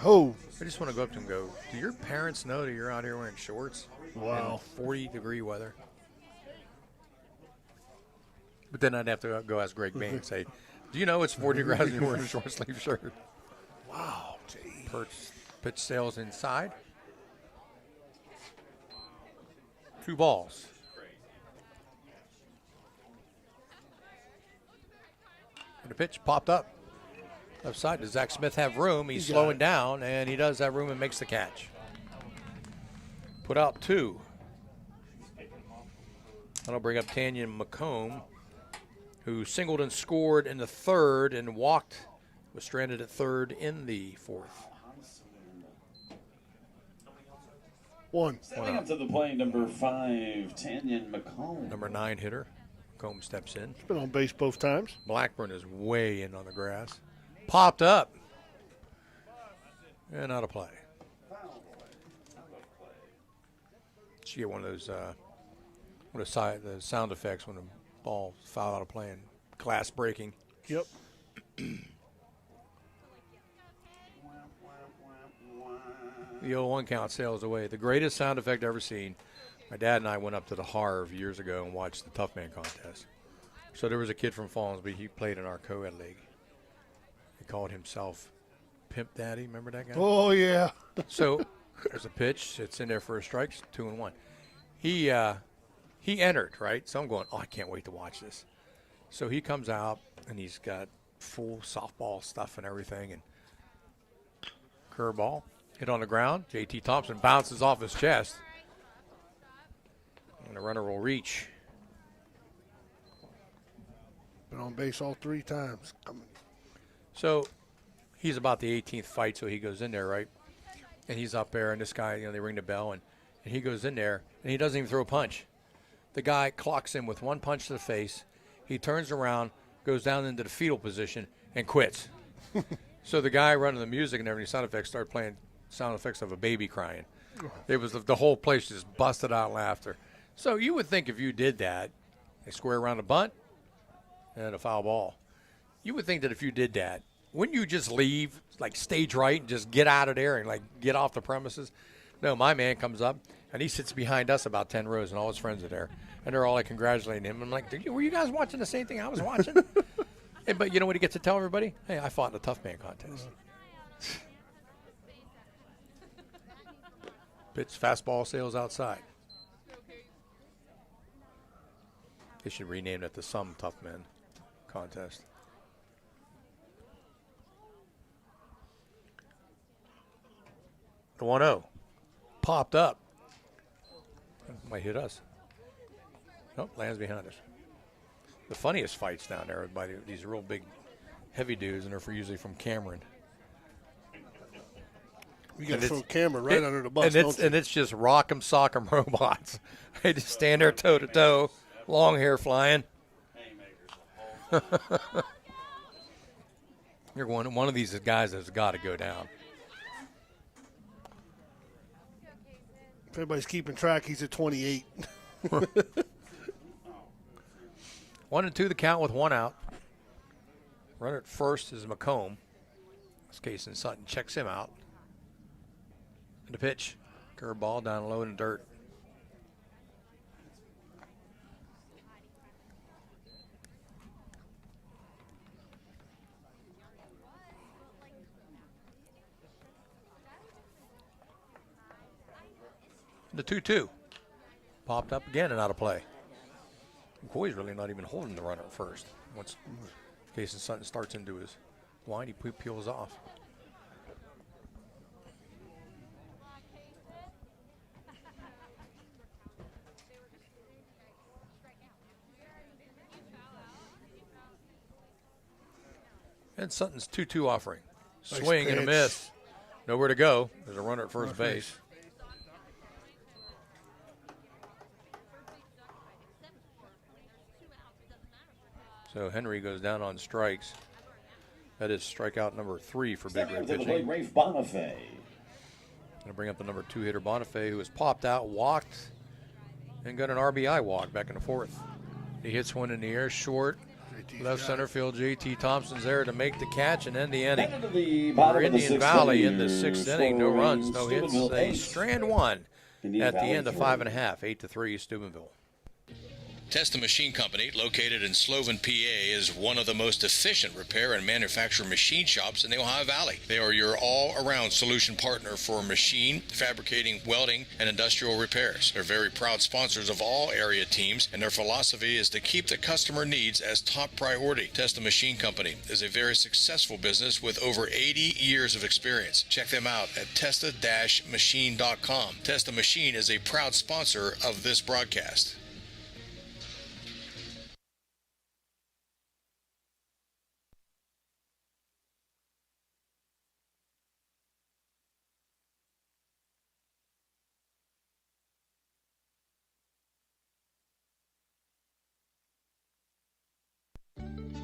Oh. I just want to go up to him and go, do your parents know that you're out here wearing shorts? Wow. In 40-degree weather. But then I'd have to go ask Greg Bain and say, do you know it's 40 degrees and you're wearing a short-sleeve shirt? Wow, gee. Pitch sails inside. 2 balls. And the pitch popped up. Left side. Does Zach Smith have room? He's slowing down, and he does have room and makes the catch. Put out 2. That'll bring up Tanya McComb, who singled and scored in the 3rd and walked, was stranded at 3rd in the 4th. 1. Stepping up to the plate, number 5, Tanya McComb. Number 9 hitter McComb steps in. Been on base both times. Blackburn is way in on the grass. Popped up. And out of play. She get one of those the sound effects when the ball foul out of play and glass breaking. Yep. The 0-1 count sails away. The greatest sound effect I've ever seen. My dad and I went up to the Harv years ago and watched the Tough Man contest. So there was a kid from Fallsby. He played in our co-ed league. He called himself Pimp Daddy. Remember that guy? Oh, yeah. So there's a pitch. It's in there for a strike. 2-1. He entered, right? So I'm going, oh, I can't wait to watch this. So he comes out, and he's got full softball stuff and everything. And curveball. Hit on the ground. J.T. Thompson bounces off his chest. And the runner will reach. Been on base all 3 times. So he's about the 18th fight, so he goes in there, right? And he's up there, and this guy, they ring the bell, and he goes in there, and he doesn't even throw a punch. The guy clocks him with 1 punch to the face. He turns around, goes down into the fetal position, and quits. So the guy running the music and everything, sound effects, started playing sound effects of a baby crying. It was the whole place just busted out laughter. So you would think if you did that, they square around a bunt and a foul ball. You would think that if you did that, wouldn't you just leave, like stage right, and just get out of there and like get off the premises? No, my man comes up and he sits behind us about 10 rows, and all his friends are there, and they're all like congratulating him. I'm like, were you guys watching the same thing I was watching? But you know what he gets to tell everybody? Hey, I fought in a Tough Man contest. Pitch, fastball sails outside. They should rename it the Some Tough Men contest. The 1-0 popped up. Might hit us. Nope, lands behind us. The funniest fights down there are by these real big, heavy dudes, and they're usually from Cameron. You got to throw Cameron right under the bus, don't you? And it's just rock'em sock'em robots. They just stand there toe to toe, long hair flying. You're one of these guys has got to go down. If anybody's keeping track, he's at 28. 1-2 the count with 1 out. Runner at first is McComb. In this case, and Sutton checks him out. And the pitch. Curveball down low in the dirt. The 2-2. Popped up again and out of play. McCoy's really not even holding the runner at first. Once Jason Sutton starts into his line, he peels off. And Sutton's 2-2 offering. Nice Swing and a pitch. miss. Nowhere to go. There's a runner at first base. So Henry goes down on strikes. That is strikeout number 3 for Big Red pitching. Rafe Bonifay. Going to bring up the number 2 hitter Bonifay, who was popped out, walked, and got an RBI walk back in the 4th. He hits one in the air short. Left center field, J.T. Thompson's there to make the catch and end the inning. For Indian Valley in the 6th inning, no runs, no hits. They strand 1 at the end of 5.5, 8-3 Steubenville. Test the Machine Company, located in Sloven, PA, is one of the most efficient repair and manufacture machine shops in the Ohio Valley. They are your all-around solution partner for machine, fabricating, welding, and industrial repairs. They're very proud sponsors of all area teams, and their philosophy is to keep the customer needs as top priority. Test the Machine Company is a very successful business with over 80 years of experience. Check them out at testa-machine.com. Test the Machine is a proud sponsor of this broadcast.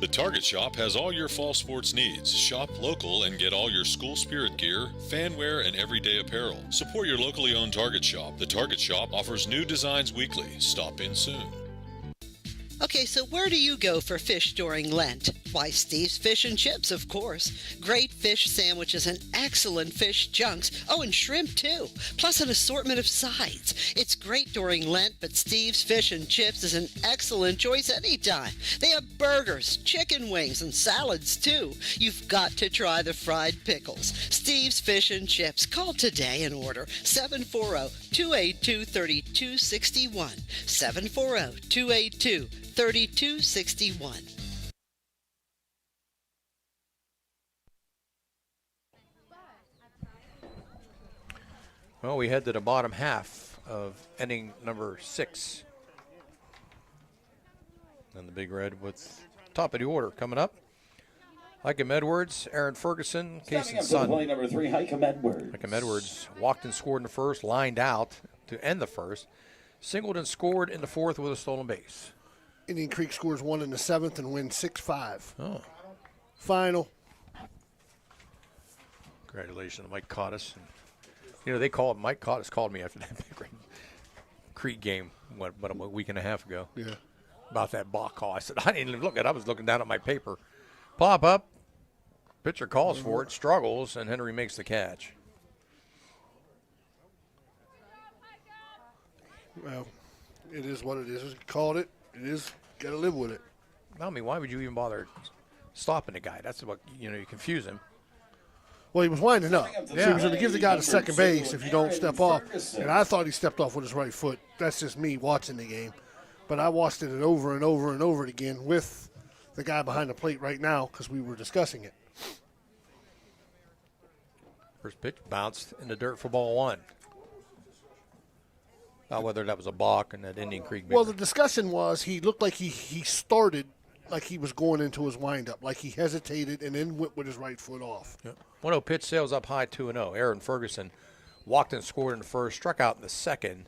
The Target Shop has all your fall sports needs. Shop local and get all your school spirit gear, fanwear, and everyday apparel. Support your locally owned Target Shop. The Target Shop offers new designs weekly. Stop in soon. Okay, so where do you go for fish during Lent? Why, Steve's Fish and Chips, of course. Great fish sandwiches and excellent fish junks. Oh, and shrimp, too. Plus an assortment of sides. It's great during Lent, but Steve's Fish and Chips is an excellent choice anytime. They have burgers, chicken wings, and salads, too. You've got to try the fried pickles. Steve's Fish and Chips. Call today and order 740-282-3261. 740-282-3261. Well, we head to the bottom half of inning number 6. And the Big Red with top of the order coming up. Hikem Edwards, Aaron Ferguson, Casey Sutton. Play number 3, Hikem Edwards. Hikem Edwards walked and scored in the first, lined out to end the first. Singled and scored in the fourth with a stolen base. Indian Creek scores 1 in the 7th and wins 6-5. Oh. Final. Congratulations to Mike Cottis. You know, Mike Cottis called me after that Big Red Creek game, about a week and a half ago. Yeah. About that balk call. I said, I didn't even look at it. I was looking down at my paper. Pop up. Pitcher calls for it, struggles, and Henry makes the catch. Well, it is what it is. You called it. It is. Got to live with it. I mean, why would you even bother stopping the guy? That's what, you confuse him. Well, he was winding up. Yeah. So he was going to give the guy to second base if you don't step off. And I thought he stepped off with his right foot. That's just me watching the game. But I watched it over and over and over again with the guy behind the plate right now because we were discussing it. First pitch bounced in the dirt for ball 1. Not whether that was a balk in that Indian Creek. Well, the discussion was he looked like he started like he was going into his windup, like he hesitated and then went with his right foot off. Yep. 1-0 pitch, sails up high, 2-0. Aaron Ferguson walked and scored in the first, struck out in the second,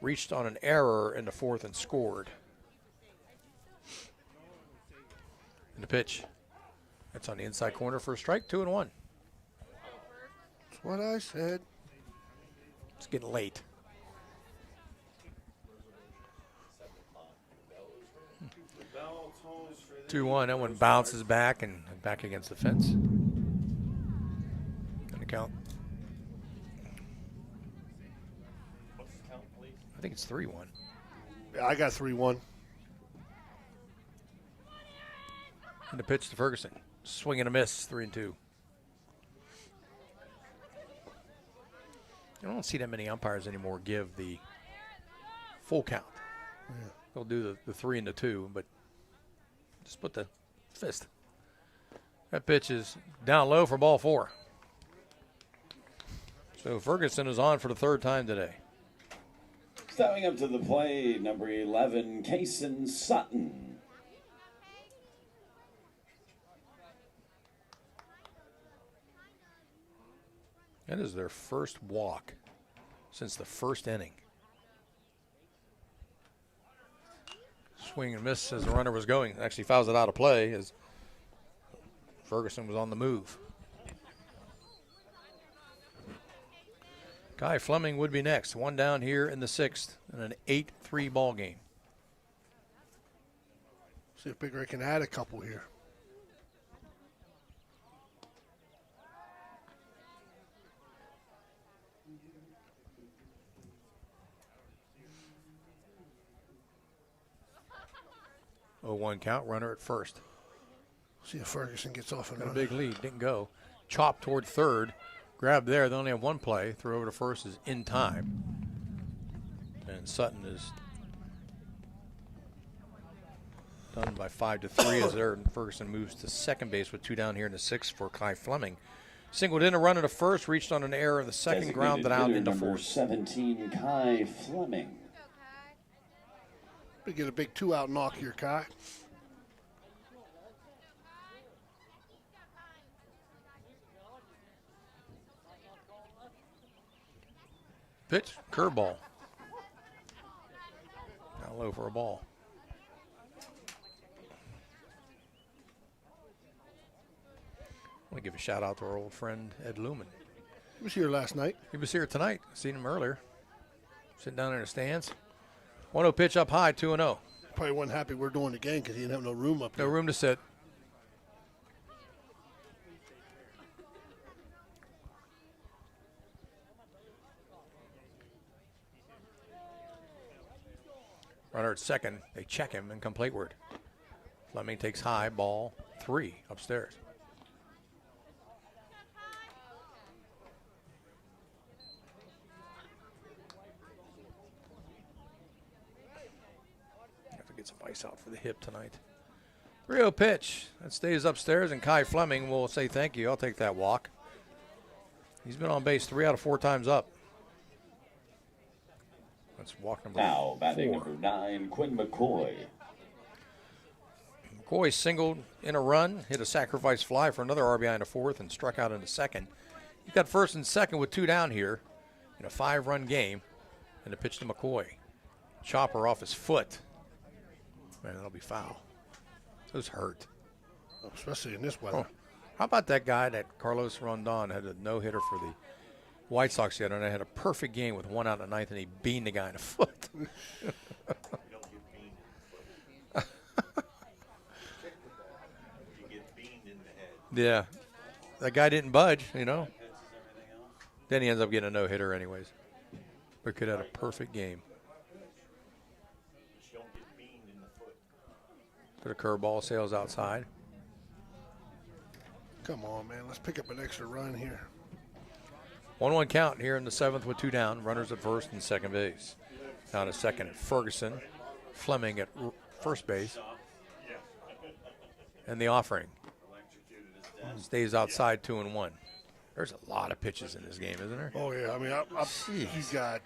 reached on an error in the fourth and scored. And the pitch, that's on the inside corner for a strike, 2-1. That's what I said. It's getting late. 2-1. That one bounces back and back against the fence. And the count. I think it's 3-1. Yeah, I got 3-1. And the pitch to Ferguson. Swing and a miss, 3-2. I don't see that many umpires anymore give the full count. Yeah. They'll do the 3 and the 2, but just put the fist. That pitch is down low for ball 4. So Ferguson is on for the third time today. Stepping up to the plate, number 11, Casey Sutton. That is their first walk since the first inning. Swing and miss as the runner was going. Actually fouls it out of play as Ferguson was on the move. Kai Fleming would be next. One down here in the 6th in an 8-3 ball game. See if Big Red can add a couple here. Oh, 1 count, runner at first. See if Ferguson gets off and Got a running. big lead, didn't go. Chop toward third, grab there. They only have 1 play. Throw over to first is in time. And Sutton is done by 5-3 as there. Ferguson moves to second base with 2 down here in the 6th for Kai Fleming. Singled in a run at a first, reached on an error in the second, grounded out into number fourth. 17, Kai Fleming. We get a big 2-out knock here, Kai. Pitch, curveball. Down low for a ball. want to give a shout out to our old friend Ed Lumen. He was here last night. He was here tonight. Seen him earlier. Sitting down in the stands. 1-0 pitch up high, 2-0. Probably wasn't happy we're doing the game because he didn't have no room up there. No room to sit. Runner at second. They check him and come plateward. Fleming takes high, ball 3 upstairs. Have to get some ice out for the hip tonight. 3-0 pitch. That stays upstairs, and Kai Fleming will say thank you. I'll take that walk. He's been on base 3 out of 4 times up. That's walk number 4. Now batting number 9, Quinn McCoy. McCoy singled in a run, hit a sacrifice fly for another RBI in the 4th, and struck out in the 2nd. He got first and second with 2 down here in a 5-run game, and a pitch to McCoy. Chopper off his foot. Man, that'll be foul. Those hurt. Especially in this weather. Oh, how about that guy that Carlos Rondon had a no-hitter for the White Sox the other night, had a perfect game with 1 out in the 9th, and he beaned the guy in the foot. Yeah. That guy didn't budge, you know. Then he ends up getting a no-hitter anyways. But could have had a perfect game. Put a curveball, sails outside. Come on, man. Let's pick up an extra run here. 1-1 count here in the 7th with 2 down. Runners at first and second base. Down to second at Ferguson. Fleming at first base. And the offering. Stays outside 2-1. There's a lot of pitches in this game, isn't there? Oh, yeah. I mean, you got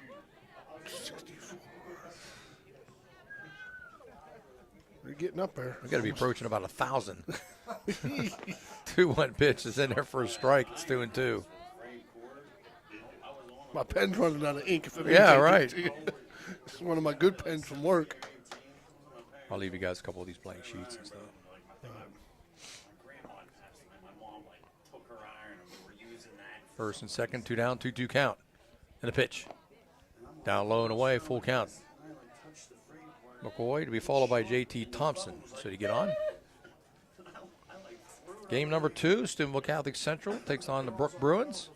64. We're getting up there. We got to be approaching about 1,000. 2-1 pitch is in there for a strike. It's 2-2. My pen's running out of ink. If it Yeah, right. It's one of my good pens from work. I'll leave you guys a couple of these blank sheets and stuff. First and second, 2 down, 2-2 count. And a pitch. Down low and away, full count. McCoy to be followed by J.T. Thompson. Should he get on? Game number 2, Steubenville Catholic Central takes on the Brook Bruins.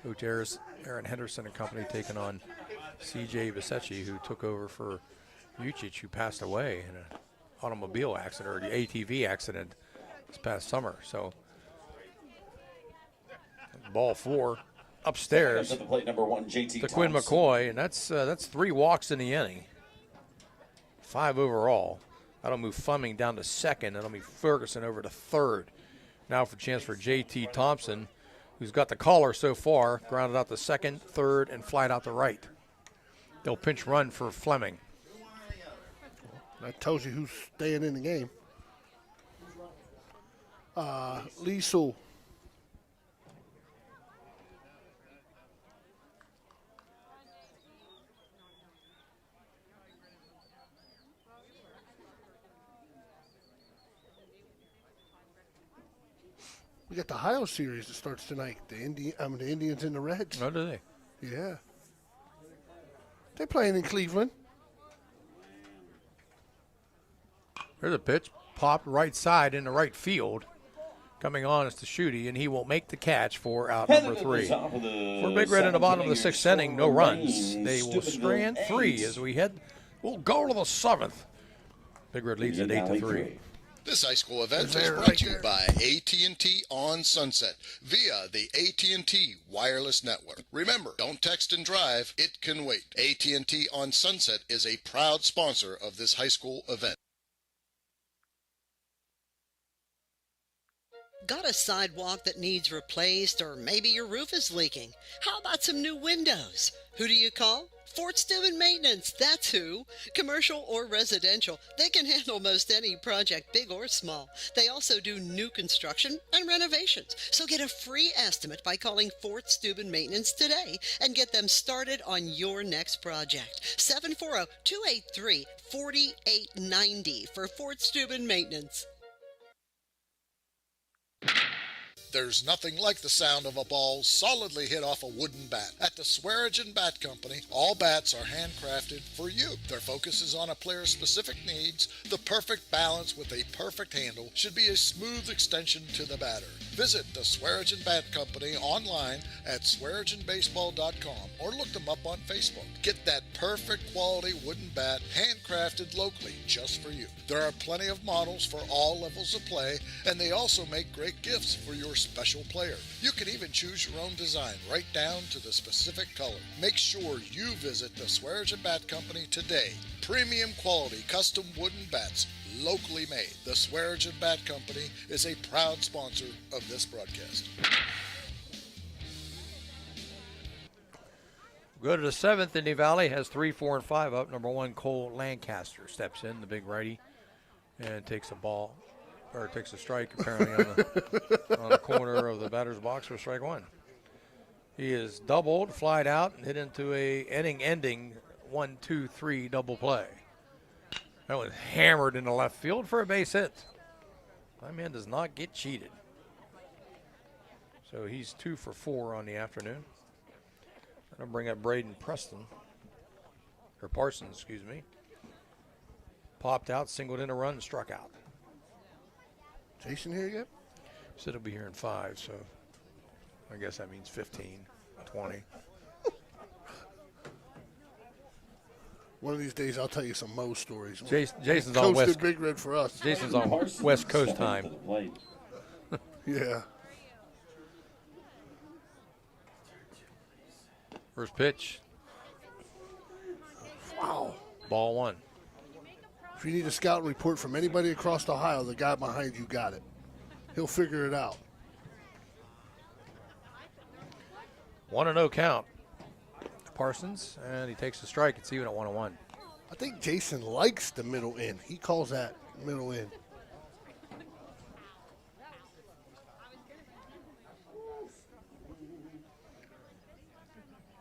Coach Aaron Henderson and company taking on C.J. Bisecci, who took over for Ucic, who passed away in an automobile accident, or the ATV accident this past summer. So, ball 4 upstairs At the plate, number 1, JT to Quinn Thompson. McCoy, and that's 3 walks in the inning. 5 overall. That'll move Fleming down to second. That'll move Ferguson over to third. Now for a chance for J.T. Thompson, who's got the caller so far, grounded out to second, third, and flied out to right. They'll pinch run for Fleming. That tells you who's staying in the game. Lee Sewell. We got the Ohio series that starts tonight. The Indians and the Reds. Oh, do they? Yeah. They're playing in Cleveland. There's a pitch. Popped right side in the right field. Coming on is to Schutte, and he will make the catch for out number 3. For Big Red in the bottom of the 6th inning, no runs. They will strand 3 as we we'll go to the 7th. Big Red leads at 8-3. This high school event is brought to you by AT&T on Sunset via the AT&T Wireless Network. Remember, don't text and drive. It can wait. AT&T on Sunset is a proud sponsor of this high school event. Got a sidewalk that needs replaced, or maybe your roof is leaking? How about some new windows? Who do you call? Fort Steuben Maintenance, that's who. Commercial or residential, they can handle most any project, big or small. They also do new construction and renovations. So get a free estimate by calling Fort Steuben Maintenance today and get them started on your next project. 740-283-4890 for Fort Steuben Maintenance. There's nothing like the sound of a ball solidly hit off a wooden bat. At the Swearingen Bat Company, all bats are handcrafted for you. Their focus is on a player's specific needs. The perfect balance with a perfect handle should be a smooth extension to the batter. Visit the Swearingen Bat Company online at SwearingenBaseball.com or look them up on Facebook. Get that perfect quality wooden bat handcrafted locally just for you. There are plenty of models for all levels of play, and they also make great gifts for your special player. You can even choose your own design right down to the specific color. Make sure you visit the Swearingen Bat Company today. Premium quality custom wooden bats, locally made. The Swearingen Bat Company is a proud sponsor of this broadcast. Go to the 7th. Indy Valley has 3, 4, and 5 up. Number 1, Cole Lancaster steps in, the big righty, and takes a strike apparently on the corner of the batter's box for strike 1. He is doubled, flied out, and hit into a inning-ending 1-2-3 double play. That was hammered into left field for a base hit. My man does not get cheated. So he's 2 for 4 on the afternoon. That'll bring up Braden Parsons, excuse me. Popped out, singled in a run, and struck out. Jason here yet? Said he'll be here in 5, so I guess that means 15, 20. One of these days, I'll tell you some Mo stories. Jason's on West. Big Red for us. Jason's on West Coast time. Yeah. First pitch. Wow. Ball 1. If you need a scouting report from anybody across Ohio, the guy behind you got it. He'll figure it out. 1-0 count. Parsons, and he takes the strike. It's even at 1-1. I think Jason likes the middle end. He calls that middle end.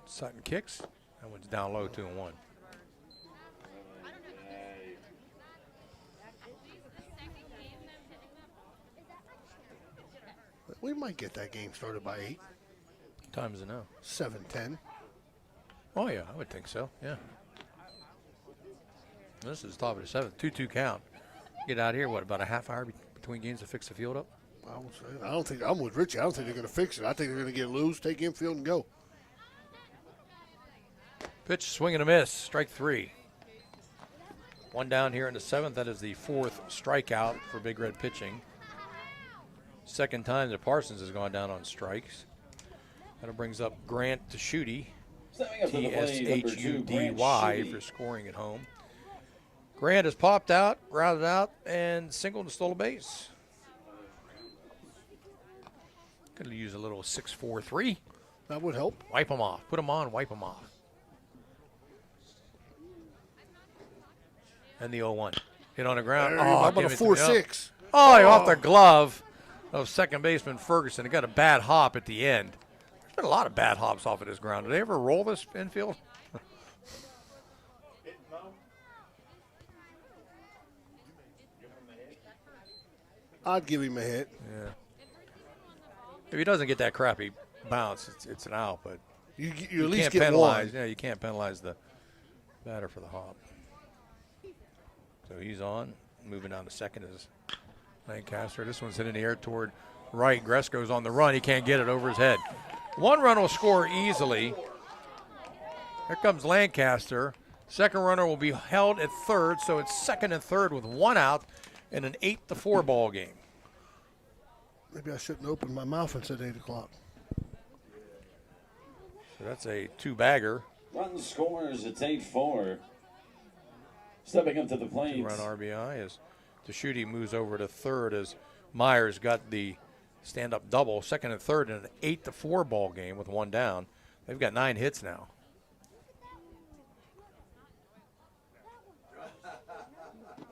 Sutton kicks. That one's down low, 2-1. We might get that game started by 8. What time is it now? 7:10. Oh, yeah, I would think so, yeah. This is top of the 7th, 2-2 count. Get out of here, what, about a half hour between games to fix the field up? I don't think, I'm with Richie. I don't think they're going to fix it. I think they're going to get loose, take infield, and go. Pitch, swing and a miss, strike 3. 1 down here in the 7th. That is the 4th strikeout for Big Red pitching. Second time that Parsons has gone down on strikes. That brings up Grant Tashudy. Tshudy if you're scoring at home. Grant has popped out, grounded out, and singled and stole a base. Could use a little 6-4-3. That would help. Wipe them off. Put them on, wipe them off. And the 0-1. Hit on the ground. How about a 4-6? Oh, off the glove of second baseman Ferguson. He got a bad hop at the end. There's been a lot of bad hops off of this ground. Did they ever roll this infield? I'd give him a hit. Yeah. If he doesn't get that crappy bounce, it's an out. But you at you least can't get penalize. one. Yeah, you can't penalize the batter for the hop. So he's on. Moving down to second is Lancaster. This one's hit in the air toward right. Gresco's on the run. He can't get it over his head. 1 run will score easily. Here comes Lancaster. Second runner will be held at third, so it's second and third with 1 out in an 8-4 ball game. Maybe I shouldn't open my mouth and said 8 o'clock. So that's a 2-bagger. Run scores, it's 8-4. Stepping up to the plate. 2-run RBI as Tashudy moves over to third as Myers got the stand-up double, second and third in an 8-4 ball game with 1 down. They've got 9 hits now.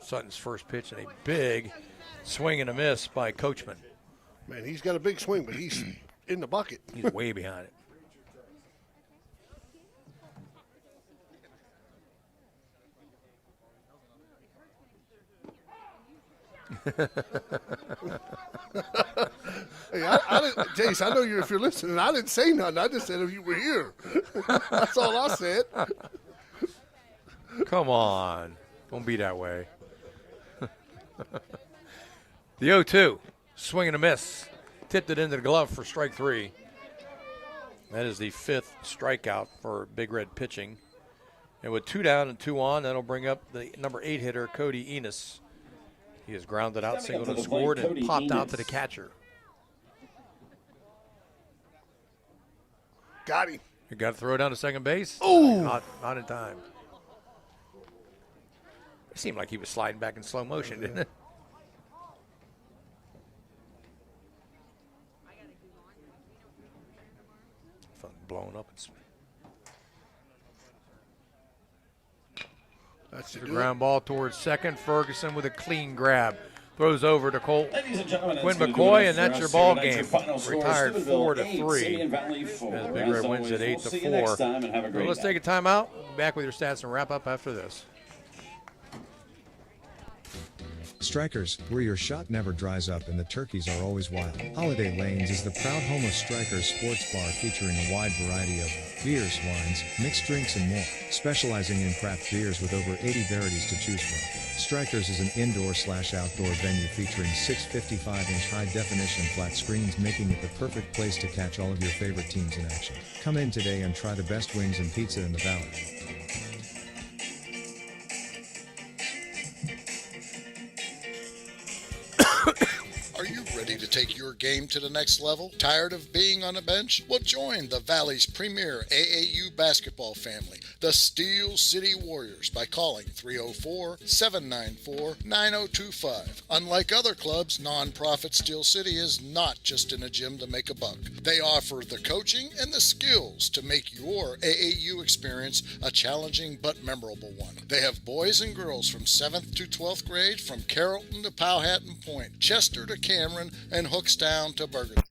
Sutton's first pitch and a big swing and a miss by Coachman. Man, he's got a big swing, but he's in the bucket. He's way behind it. Hey, Jace, I know if you're listening. I didn't say nothing. I just said if you were here. That's all I said. Come on. Don't be that way. The 0-2. Swing and a miss. Tipped it into the glove for strike 3. That is the 5th strikeout for Big Red pitching. And with 2 down and 2 on, that'll bring up the number 8 hitter, Cody Enos. He has grounded out, singled and scored, and popped out to the catcher. Got him. You got to throw down to second base? Ooh. Not in time. It seemed like he was sliding back in slow motion, didn't it? Fun blowing up. That's the ground ball towards second. Ferguson with a clean grab. Throws over to Quinn McCoy, and that's your ball game. Retired 4-3. As Big Red wins at 8-4. So let's take a timeout. Back with your stats and wrap up after this. Strikers, where your shot never dries up and the turkeys are always wild. Holiday Lanes is the proud home of Strikers Sports Bar, featuring a wide variety of beers, wines, mixed drinks, and more. Specializing in craft beers with over 80 varieties to choose from. Strikers is an indoor/outdoor venue featuring 6 55-inch high-definition flat screens, making it the perfect place to catch all of your favorite teams in action. Come in today and try the best wings and pizza in the valley. Are you ready to take your game to the next level? Tired of being on a bench? Well, join the Valley's premier AAU basketball family, the Steel City Warriors, by calling 304-794-9025. Unlike other clubs, nonprofit Steel City is not just in a gym to make a buck. They offer the coaching and the skills to make your AAU experience a challenging but memorable one. They have boys and girls from 7th to 12th grade, from Carrollton to Powhatan Point, Chester to Cameron, and Hookstown to Bergen.